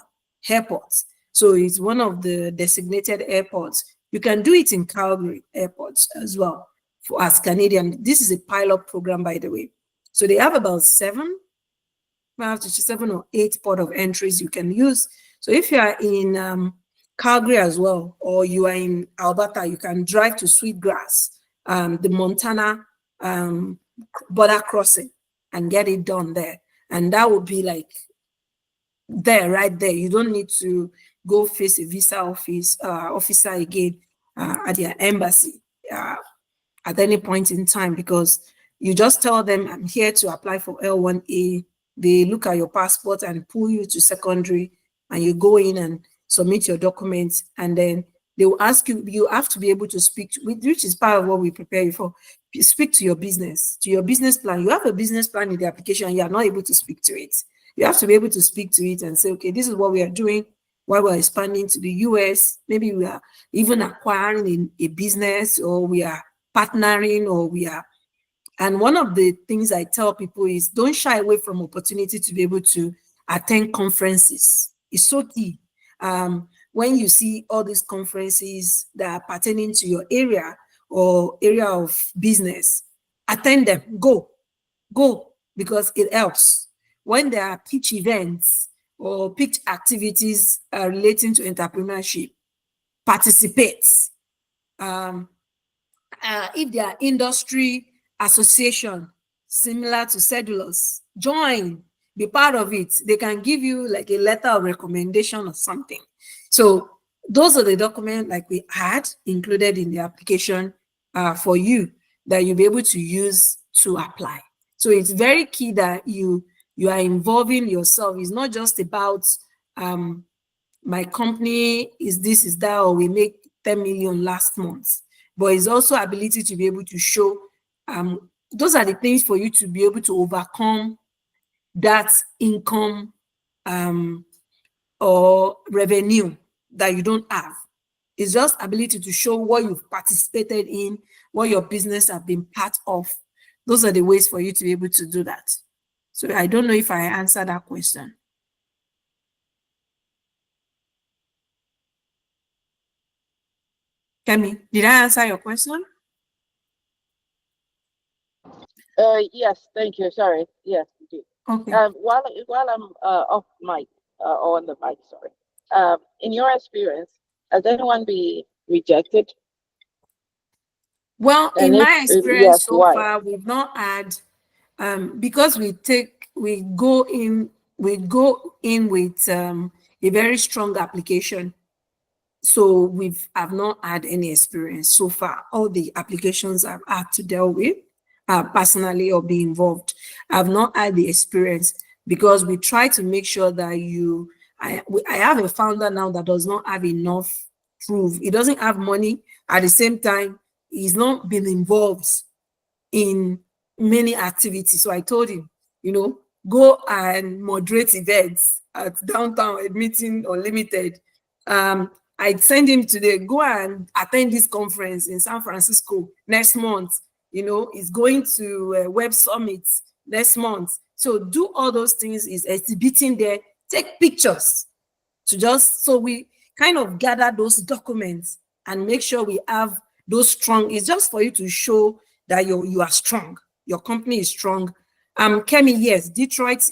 Airport. So it's one of the designated airports. You can do it in Calgary Airport as well for as Canadian. This is a pilot program, by the way. So they have about 7 or 8 port of entries you can use. So if you are in Calgary as well, or you are in Alberta, you can drive to Sweetgrass, the Montana border crossing, and get it done there. And that would be like right there. You don't need to go face a visa officer again at their embassy at any point in time, because you just tell them, I'm here to apply for L-1A. They look at your passport and pull you to secondary, and you go in and submit your documents, and then they will ask you, you have to be able to speak, which is part of what we prepare you for. You speak to your business plan. You have a business plan in the application, you are not able to speak to it. You have to be able to speak to it and say, okay, this is what we are doing while we're expanding to the US. Maybe we are even acquiring a business, or we are partnering or we are. And one of the things I tell people is don't shy away from opportunity to be able to attend conferences. It's so key. When you see all these conferences that are pertaining to your area or area of business, attend them. Go, because it helps. When there are pitch events or pitch activities relating to entrepreneurship, participate. If there are industry association similar to cedulous, join, be part of it. They can give you like a letter of recommendation or something. So those are the documents like we had included in the application for you that you'll be able to use to apply. So it's very key that you are involving yourself. It's not just about my company is this, is that, or we make 10 million last month, but it's also ability to be able to show those are the things for you to be able to overcome that income or revenue that you don't have. It's just ability to show what you've participated in, what your business have been part of. Those are the ways for you to be able to do that. So I don't know if I answered that question. Kemi, did I answer your question? Yes, thank you. Sorry. Yes, you did. Okay. While I'm off mic or on the mic, sorry. In your experience, has anyone been rejected? Well, And in if my yes, experience so why? far, we've not had because we go in with a very strong application. So I've not had any experience so far. All the applications I've had to deal with personally or be involved, I've not had the experience because we try to make sure that I have a founder now that does not have enough proof. He doesn't have money. At the same time, he's not been involved in many activities. So I told him, go and moderate events at Downtown Admitting Unlimited. I send him today, go and attend this conference in San Francisco next month. He's going to Web Summit next month. So do all those things, is exhibiting there, take pictures so we kind of gather those documents and make sure we have those strong. It's just for you to show that you are strong. Your company is strong. Kemi, yes. Detroit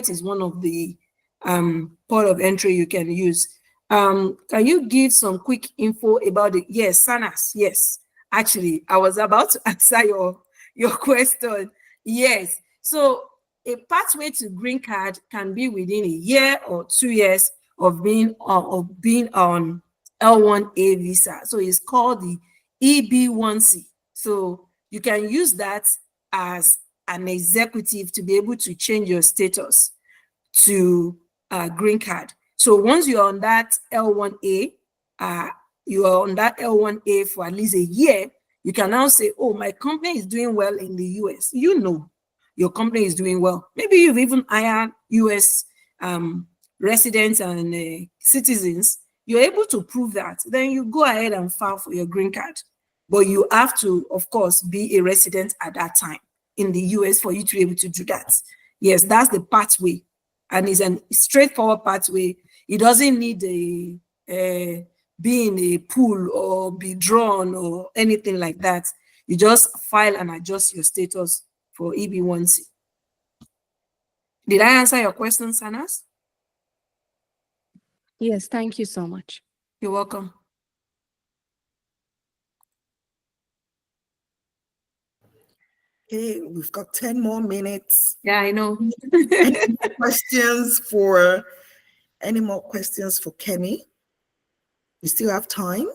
is one of the port of entry you can use. Can you give some quick info about it? Yes, SANAS. Yes, actually, I was about to answer your question. Yes. So a pathway to green card can be within a year or 2 years of being on L-1A visa. So it's called the EB-1C. So you can use that as an executive to be able to change your status to green card. So once you're on that L-1A, you are on that L-1A for at least a year, you can now say, oh, my company is doing well in the US. Your company is doing well. Maybe you've even hired US residents and citizens. You're able to prove that. Then you go ahead and file for your green card. But you have to, of course, be a resident at that time in the US for you to be able to do that. Yes, that's the pathway. And it's a straightforward pathway. It doesn't need be in a pool or be drawn or anything like that. You just file and adjust your status for EB-1C. Did I answer your question, Sanas? Yes, thank you so much. You're welcome. Okay, we've got 10 more minutes. Yeah, I know. Any more questions for Kemi? We still have time.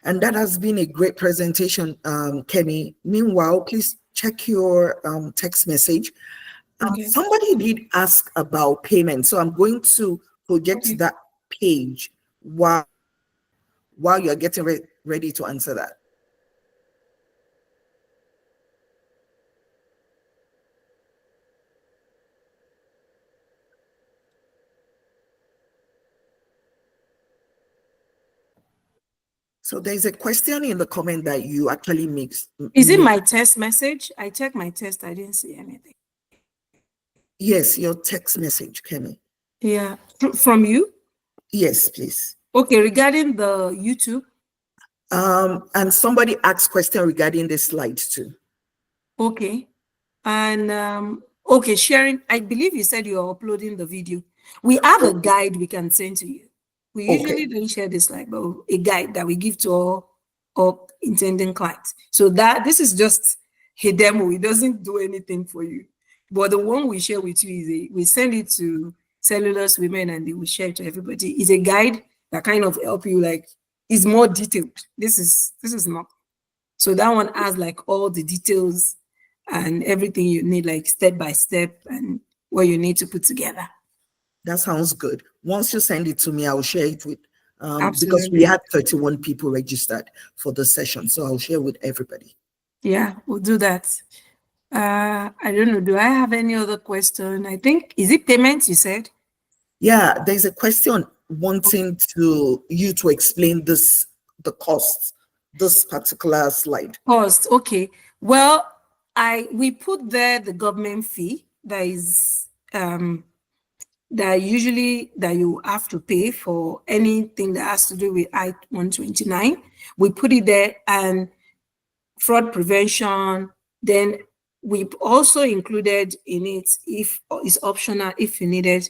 And that has been a great presentation, Kemi. Meanwhile, please check your text message. Okay. Somebody did ask about payment, so I'm going to project that page while you're getting ready to answer that. So there's a question in the comment that you actually Is it my text message? I checked my text. I didn't see anything. Yes, your text message, Kemi. Yeah. From you? Yes, please. Okay, regarding the YouTube. And somebody asked question regarding the slides too. Okay. And okay, sharing. I believe you said you're uploading the video. We have a guide we can send to you. We usually don't share this slide, but a guide that we give to all intending clients. So that this is just a demo. It doesn't do anything for you. But the one we share with you is we send it to Cellulose Women and they will share it to everybody. It's a guide that kind of help you, like, is more detailed. This is not. So that one has like all the details and everything you need, like step by step, and what you need to put together. That sounds good. Once you send it to me, I'll share it with, because Absolutely. we had 31 people registered for the session. So I'll share with everybody. Yeah, we'll do that. I don't know. Do I have any other question? I think, is it payments you said? Yeah, there's a question wanting you to explain the cost, this particular slide. Cost, okay. Well, we put there the government fee that is that you have to pay for anything that has to do with I-129. We put it there, and fraud prevention. Then we've also included in it, if it's optional, if you needed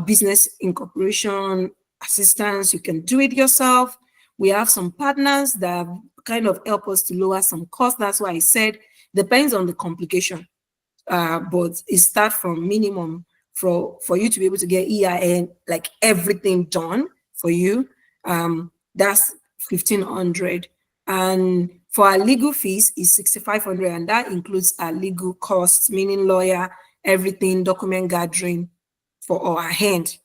business incorporation assistance, you can do it yourself. We have some partners that kind of help us to lower some costs. That's why I said depends on the complication, but it starts from minimum for you to be able to get EIN, like everything done for you. That's 1,500, and for our legal fees is 6,500, and that includes our legal costs, meaning lawyer, everything, document gathering for our hand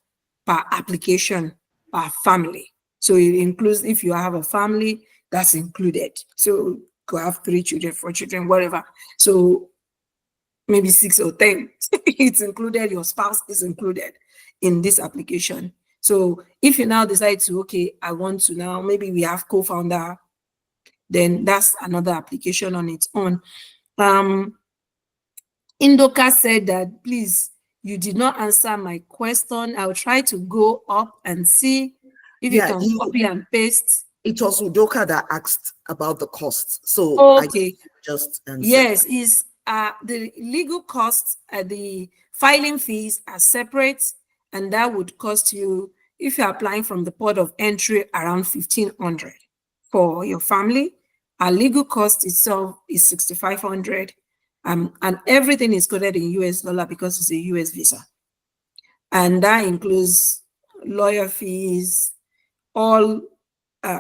per application per family. So it includes, if you have a family, that's included. So you have 3 children, 4 children, whatever. So maybe 6 or 10, it's included. Your spouse is included in this application. So if you now decide to, okay, I want to now, maybe we have co-founder, then that's another application on its own. Indoka said that, please, you did not answer my question. I'll try to go up and see if you can copy and paste. It was Udoka that asked about the cost. So okay, I just answered. Yes, is the legal costs, the filing fees are separate, and that would cost you, if you're applying from the port of entry, around 1,500 for your family. Our legal cost itself is 6,500, and everything is coded in US dollar because it's a US visa, and that includes lawyer fees, all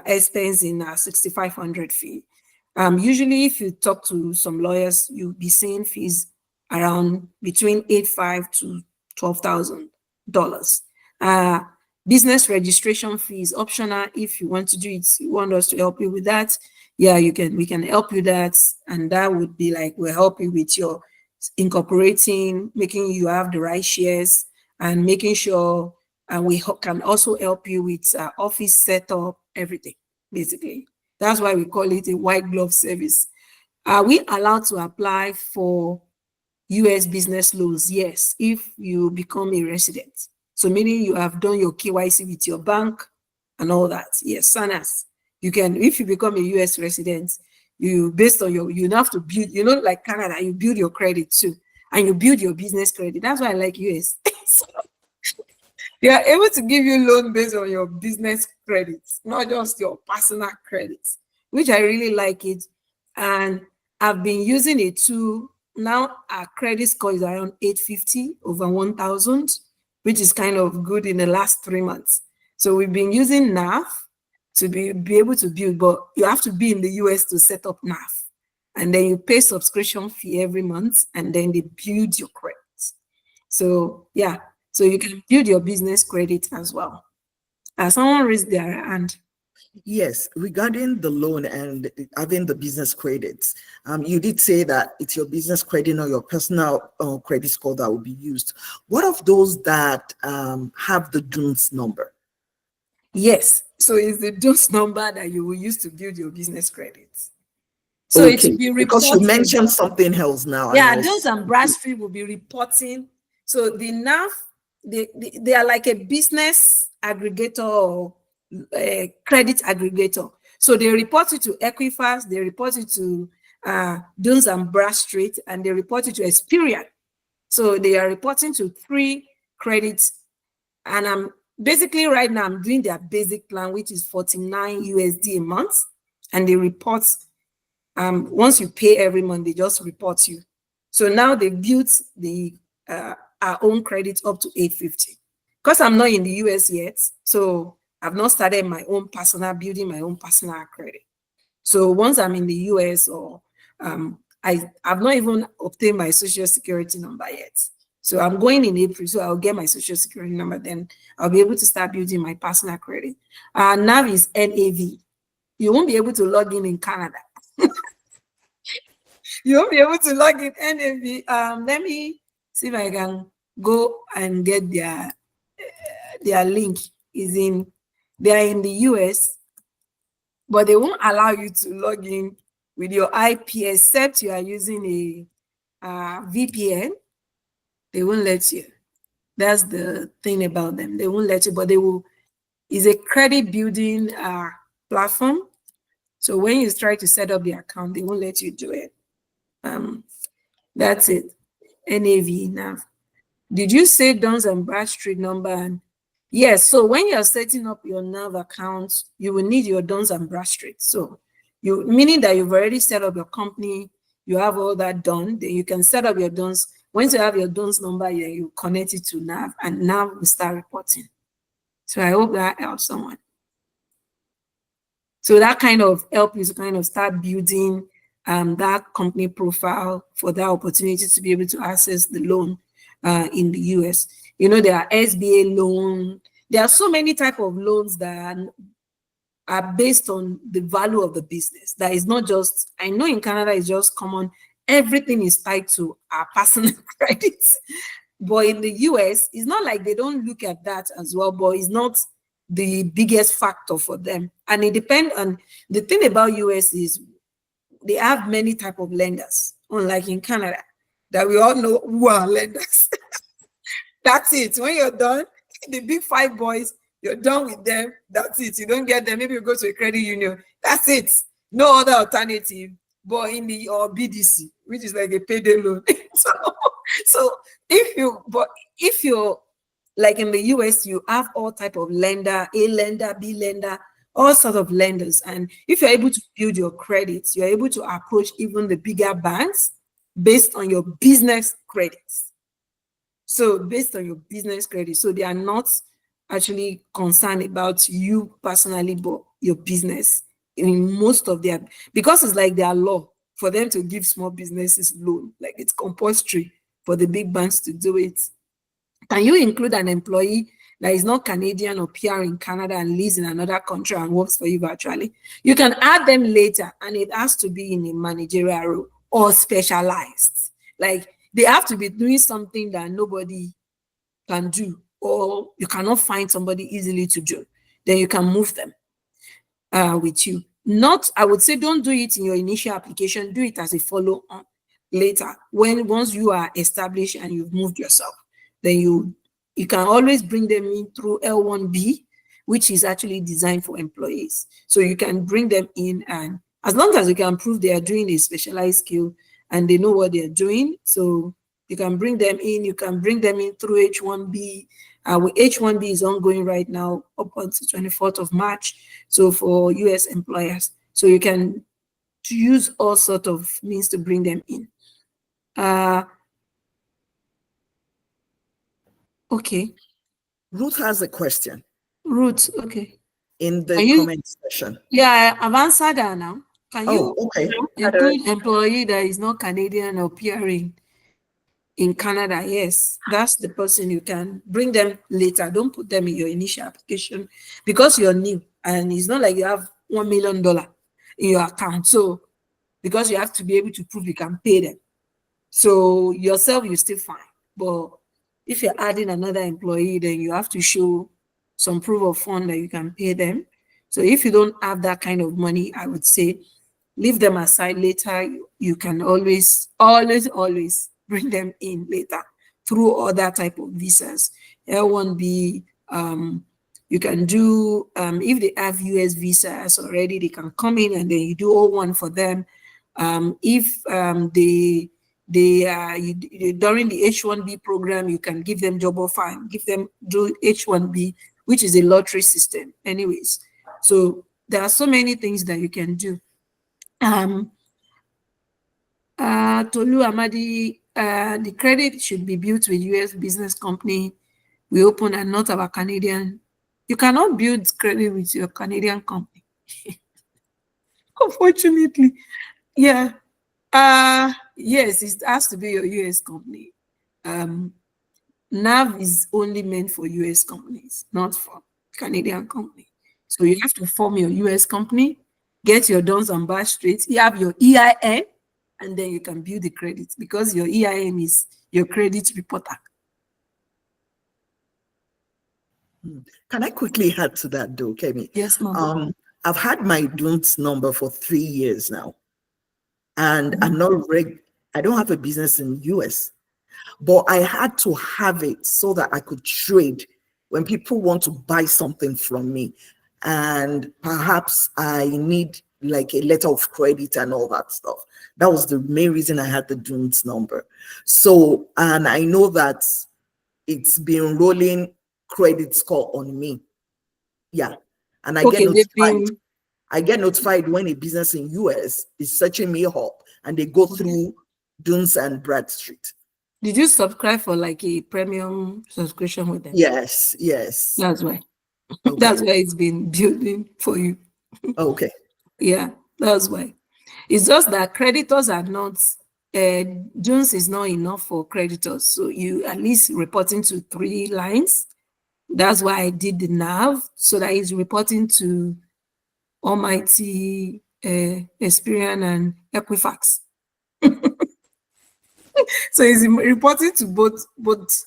expense in our 6,500 fee. Usually, if you talk to some lawyers, you'll be seeing fees around between $8,500 to $12,000. Business registration fees optional. If you want to do it, you want us to help you with that, yeah, you can. We can help you that, and that would be like, we'll help you with your incorporating, making you have the right shares, and making sure. And we can also help you with office setup, everything, basically. That's why we call it a white glove service. Are we allowed to apply for US business loans? Yes, if you become a resident. So meaning you have done your KYC with your bank and all that. Yes, SANAS. You can, if you become a US resident, you, based on you have to build, like Canada, you build your credit too. And you build your business credit. That's why I like US. So, they are able to give you loan based on your business credits, not just your personal credits, which I really like it. And I've been using it too. Now our credit score is around 850 over 1,000, which is kind of good in the last 3 months. So we've been using NAV to be able to build, but you have to be in the US to set up NAV. And then you pay subscription fee every month, and then they build your credits. So yeah, so you can build your business credit as well. Someone raised their hand. Yes, regarding the loan and having the business credits, you did say that it's your business credit or your personal credit score that will be used. What of those that have the DUNS number? Yes. So it's the DOS number that you will use to build your business credits. So it Okay, will be because you reporting. mentioned something else now, and I Yeah, was Jones and Bradstreet will be reporting. So the NAV, they are like a business aggregator or credit aggregator. So they report it to Equifax, they report it to Jones and Bradstreet, and they report it to Experian. So they are reporting to 3 credits. And I'm basically right now I'm doing their basic plan, which is 49 USD a month. And they report once you pay every month, they just report you. So now they built the our own credit up to 850. Because I'm not in the US yet, so I've not started my own personal building my own personal credit. So once I'm in the US or I've not even obtained my social security number yet. So I'm going in April, so I'll get my social security number. Then I'll be able to start building my personal credit. NAV is NAV. You won't be able to log in Canada. You won't be able to log in NAV. Let me see if I can go and get their link. They are in the US, but they won't allow you to log in with your IP except you are using a VPN. They won't let you. That's the thing about them. They won't let you, but they will. It's a credit building platform. So when you try to set up the account, they won't let you do it. That's it. NAV now. Did you say Duns and Bradstreet number? Yes. So when you're setting up your NAV account, you will need your Duns and Bradstreet. So you meaning that you've already set up your company, you have all that done, then you can set up your Duns. Once you have your Duns number, yeah, you connect it to NAV, and NAV will start reporting. So I hope that helps someone. So that kind of help you to kind of start building that company profile for that opportunity to be able to access the loan in the US. You know, there are SBA loan. There are so many type of loans that are based on the value of the business. That is not just, I know in Canada it's just common. Everything is tied to our personal credit. But in the US, it's not like they don't look at that as well, but it's not the biggest factor for them. And it depends on the thing about US is they have many type of lenders, unlike in Canada, that we all know who are lenders. That's it. When you're done, the big 5 boys, you're done with them. That's it. You don't get them. Maybe you go to a credit union. That's it. No other alternative. But in the or BDC, which is like a payday loan. so if you're like in the US, you have all type of lender, A lender, B lender, all sorts of lenders. And if you're able to build your credits, you're able to approach even the bigger banks based on your business credits. So based on your business credit, so they are not actually concerned about you personally, but your business in most of their, because it's like their law for them to give small businesses loan, like it's compulsory for the big banks to do it. Can you include an employee that is not Canadian or PR in Canada and lives in another country and works for you virtually? You can add them later, and it has to be in a managerial role or specialized. Like they have to be doing something that nobody can do, or you cannot find somebody easily to do. Then you can move them with you. Not, I would say, don't do it in your initial application. Do it as a follow-on later. Once you are established and you've moved yourself, then you can always bring them in through L-1B, which is actually designed for employees. So you can bring them in, and as long as you can prove they are doing a specialized skill and they know what they're doing, so you can bring them in. You can bring them in through H-1B. With H-1B is ongoing right now up until 24th of March. So for US employers, so you can use all sorts of means to bring them in. Okay. Ruth has a question Ruth, okay. in the Can you, comment section. yeah, I've answered that now. Can Oh, you okay. include employee that is not Canadian or PRing in Canada? Yes, that's the person. You can bring them later. Don't put them in your initial application because you're new and it's not like you have $1 million in your account. So because you have to be able to prove you can pay them. So yourself, you're still fine. But if you're adding another employee, then you have to show some proof of fund that you can pay them. So if you don't have that kind of money, I would say leave them aside later. You can always bring them in later through other type of visas. L-1B, you can do, if they have US visas already, they can come in and then you do O1 for them. If during the H-1B program, you can give them job offer and give them do H-1B, which is a lottery system anyways. So there are so many things that you can do. Tolu Amadi, the credit should be built with US business company we open and not our Canadian. You cannot build credit with your Canadian company. Unfortunately. Yeah. Yes, it has to be your US company. NAV is only meant for US companies, not for Canadian company. So you have to form your US company, get your dons and bash straight, you have your EIN, and then you can build the credit because your EIN is your credit reporter. Can I quickly add to that though, Kemi? Yes, ma'am. I've had my DUNS number for 3 years now, and I'm not I don't have a business in US, but I had to have it so that I could trade when people want to buy something from me, and perhaps I need like a letter of credit and all that stuff. That was the main reason I had the DUNS number. So, and I know that it's been rolling credit score on me. Yeah. And I get Okay, they've notified. been. I get notified when a business in US is searching me up and they go through Dunes and Bradstreet. Did you subscribe for like a premium subscription with them? Yes, yes. That's why. Okay. That's why it's been building for you. Okay. Yeah, that's why. It's just that creditors are not, Jones is not enough for creditors. So you at least reporting to 3 lines. That's why I did the NAV, so that he's reporting to Almighty, Experian and Equifax. So he's reporting to both, those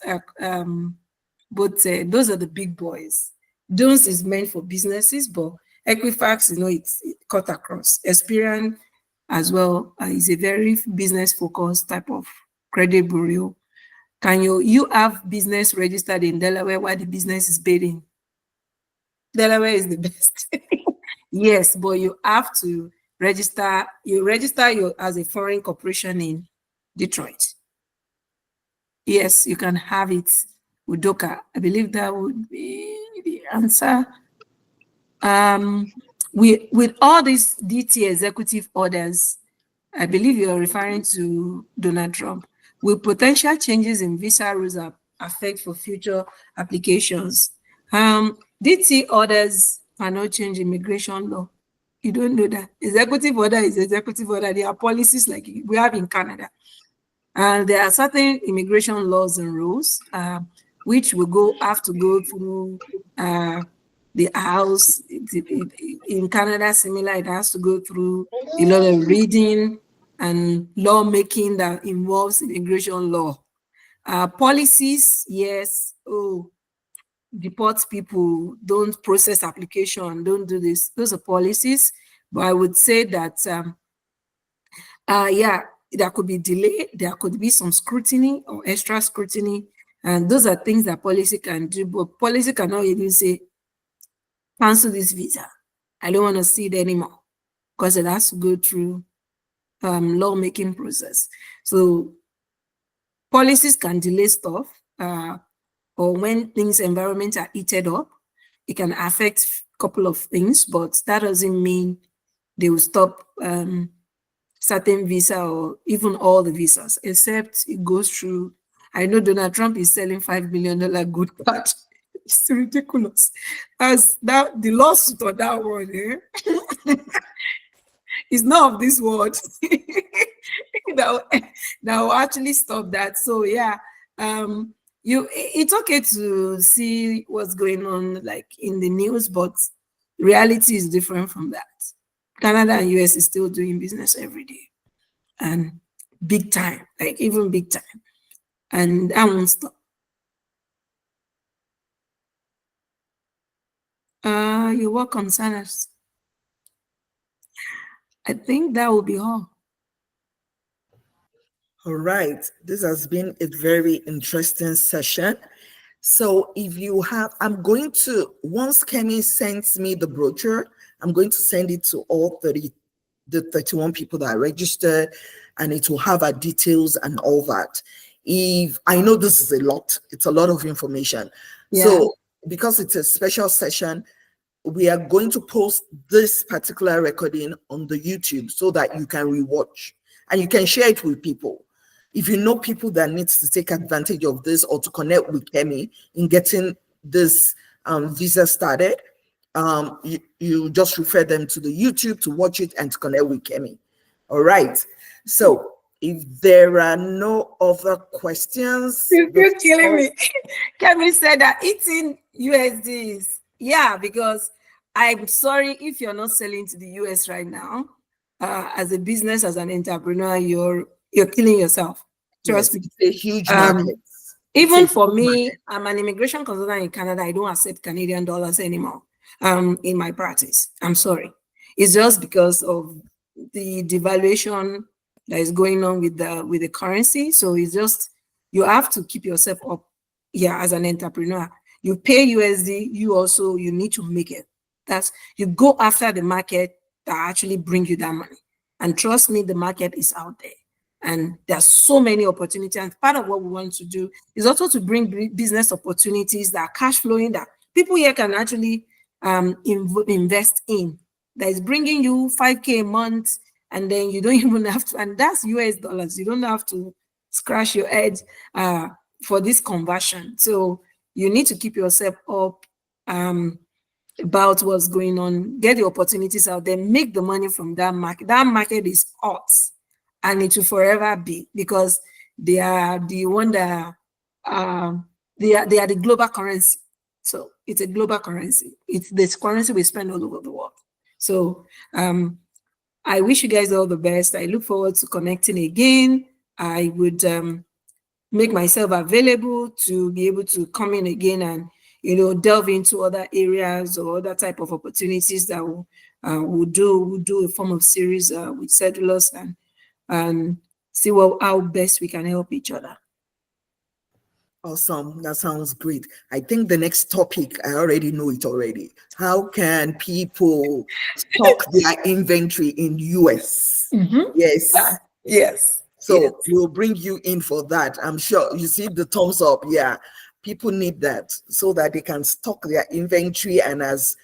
are the big boys. Jones is meant for businesses, but Equifax, it's cut across. Experian as well is a very business-focused type of credit bureau. Can you have business registered in Delaware while the business is bidding? Delaware is the best. Yes, but you have to register. You register as a foreign corporation in Detroit. Yes, you can have it with DOCA. I believe that would be the answer. With all these DT executive orders, I believe you're referring to Donald Trump. Will potential changes in visa rules affect for future applications? DT orders cannot change immigration law. You don't know that. Executive order is executive order. There are policies like we have in Canada. And there are certain immigration laws and rules which will have to go through the House. In Canada, similar, it has to go through a lot of reading and lawmaking that involves immigration law. Policies, yes, deport people, don't process application, don't do this. Those are policies. But I would say that, yeah, there could be delay, there could be some scrutiny or extra scrutiny, and those are things that policy can do, but policy cannot even say, cancel this visa. I don't want to see it anymore, because it has to go through lawmaking process. So policies can delay stuff, or when things environment are heated up, it can affect a couple of things, but that doesn't mean they will stop certain visa or even all the visas, except it goes through. I know Donald Trump is selling $5 million good card. It's ridiculous. As that the lawsuit on that one, it's not of this world. that will actually stop that. So yeah, it's okay to see what's going on like in the news, but reality is different from that. Canada and US is still doing business every day, and big time, like even big time, and that won't stop. You're welcome, Sanas. I think that will be all. All right. This has been a very interesting session. So if you have, I'm going to, once Kemi sends me the brochure, I'm going to send it to all the 31 people that are registered, and it will have our details and all that. If I know this is a lot, it's a lot of information. Yeah. So because it's a special session, we are going to post this particular recording on the YouTube so that you can rewatch and you can share it with people. If you know people that needs to take advantage of this or to connect with Kemi in getting this visa started, you just refer them to the YouTube to watch it and to connect with Kemi. All right. So if there are no other questions, You're killing me. Kemi said that eating USDs. Yeah, because I'm sorry if you're not selling to the US right now. As a business, as an entrepreneur, you're killing yourself. Trust yes, me. it's a huge market. Even for me, I'm an immigration consultant in Canada. I don't accept Canadian dollars anymore in my practice. I'm sorry. It's just because of the devaluation that is going on with the currency. So it's just, you have to keep yourself up. Yeah, as an entrepreneur, you pay USD, you need to make it. That's, you go after the market that actually bring you that money. And trust me, the market is out there. And there's so many opportunities. And part of what we want to do is also to bring business opportunities that are cash flowing, that people here can actually invest in, that is bringing you 5K a month, and then you don't even have to, and that's US dollars. You don't have to scratch your head for this conversion. So you need to keep yourself up about what's going on, get the opportunities out there, make the money from that market. That market is hot, and it will forever be, because they are the one that they are the global currency. So it's a global currency. It's this currency we spend all over the world. So I wish you guys all the best. I look forward to connecting again. I would make myself available to be able to come in again and delve into other areas or other type of opportunities that we'll do a form of series with Cedulous, and see how best we can help each other. Awesome. That sounds great. I think the next topic, I already know it already. How can people stock their inventory in US? Yes. Yes. So yes. we'll bring you in for that. I'm sure you see the thumbs up. Yeah. People need that so that they can stock their inventory, and as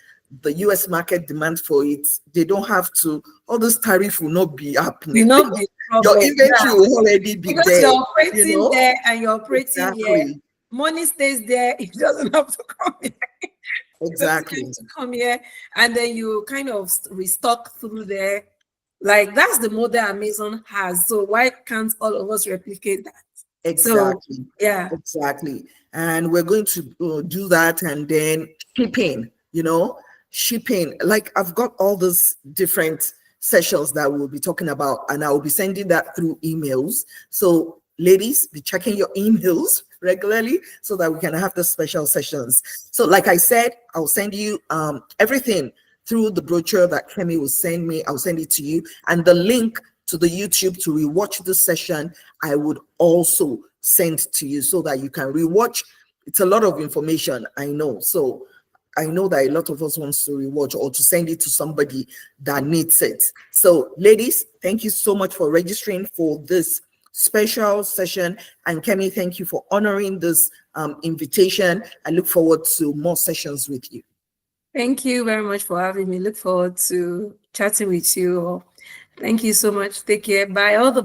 the US market demands for it, they don't have to, all this tariff will not be happening. Will not be your inventory will already be because there. You're operating there and you're operating here. Money stays there. It doesn't have to come here. Exactly. To come here, and then you kind of restock through there. Like, that's the model Amazon has. So why can't all of us replicate that? Exactly. So, yeah. Exactly. And we're going to do that, and then shipping. Like, I've got all these different sessions that we'll be talking about, and I will be sending that through emails. So ladies, be checking your emails regularly so that we can have the special sessions. So like I said, I'll send you everything through the brochure that Kemi will send me. I'll send it to you, and the link to the YouTube to rewatch this session, I would also send to you so that you can rewatch. It's a lot of information, I know. So I know that a lot of us wants to rewatch or to send it to somebody that needs it. So ladies, thank you so much for registering for this special session. And Kemi, thank you for honoring this invitation. I look forward to more sessions with you. Thank you very much for having me. Look forward to chatting with you. Thank you so much. Take care. Bye. All the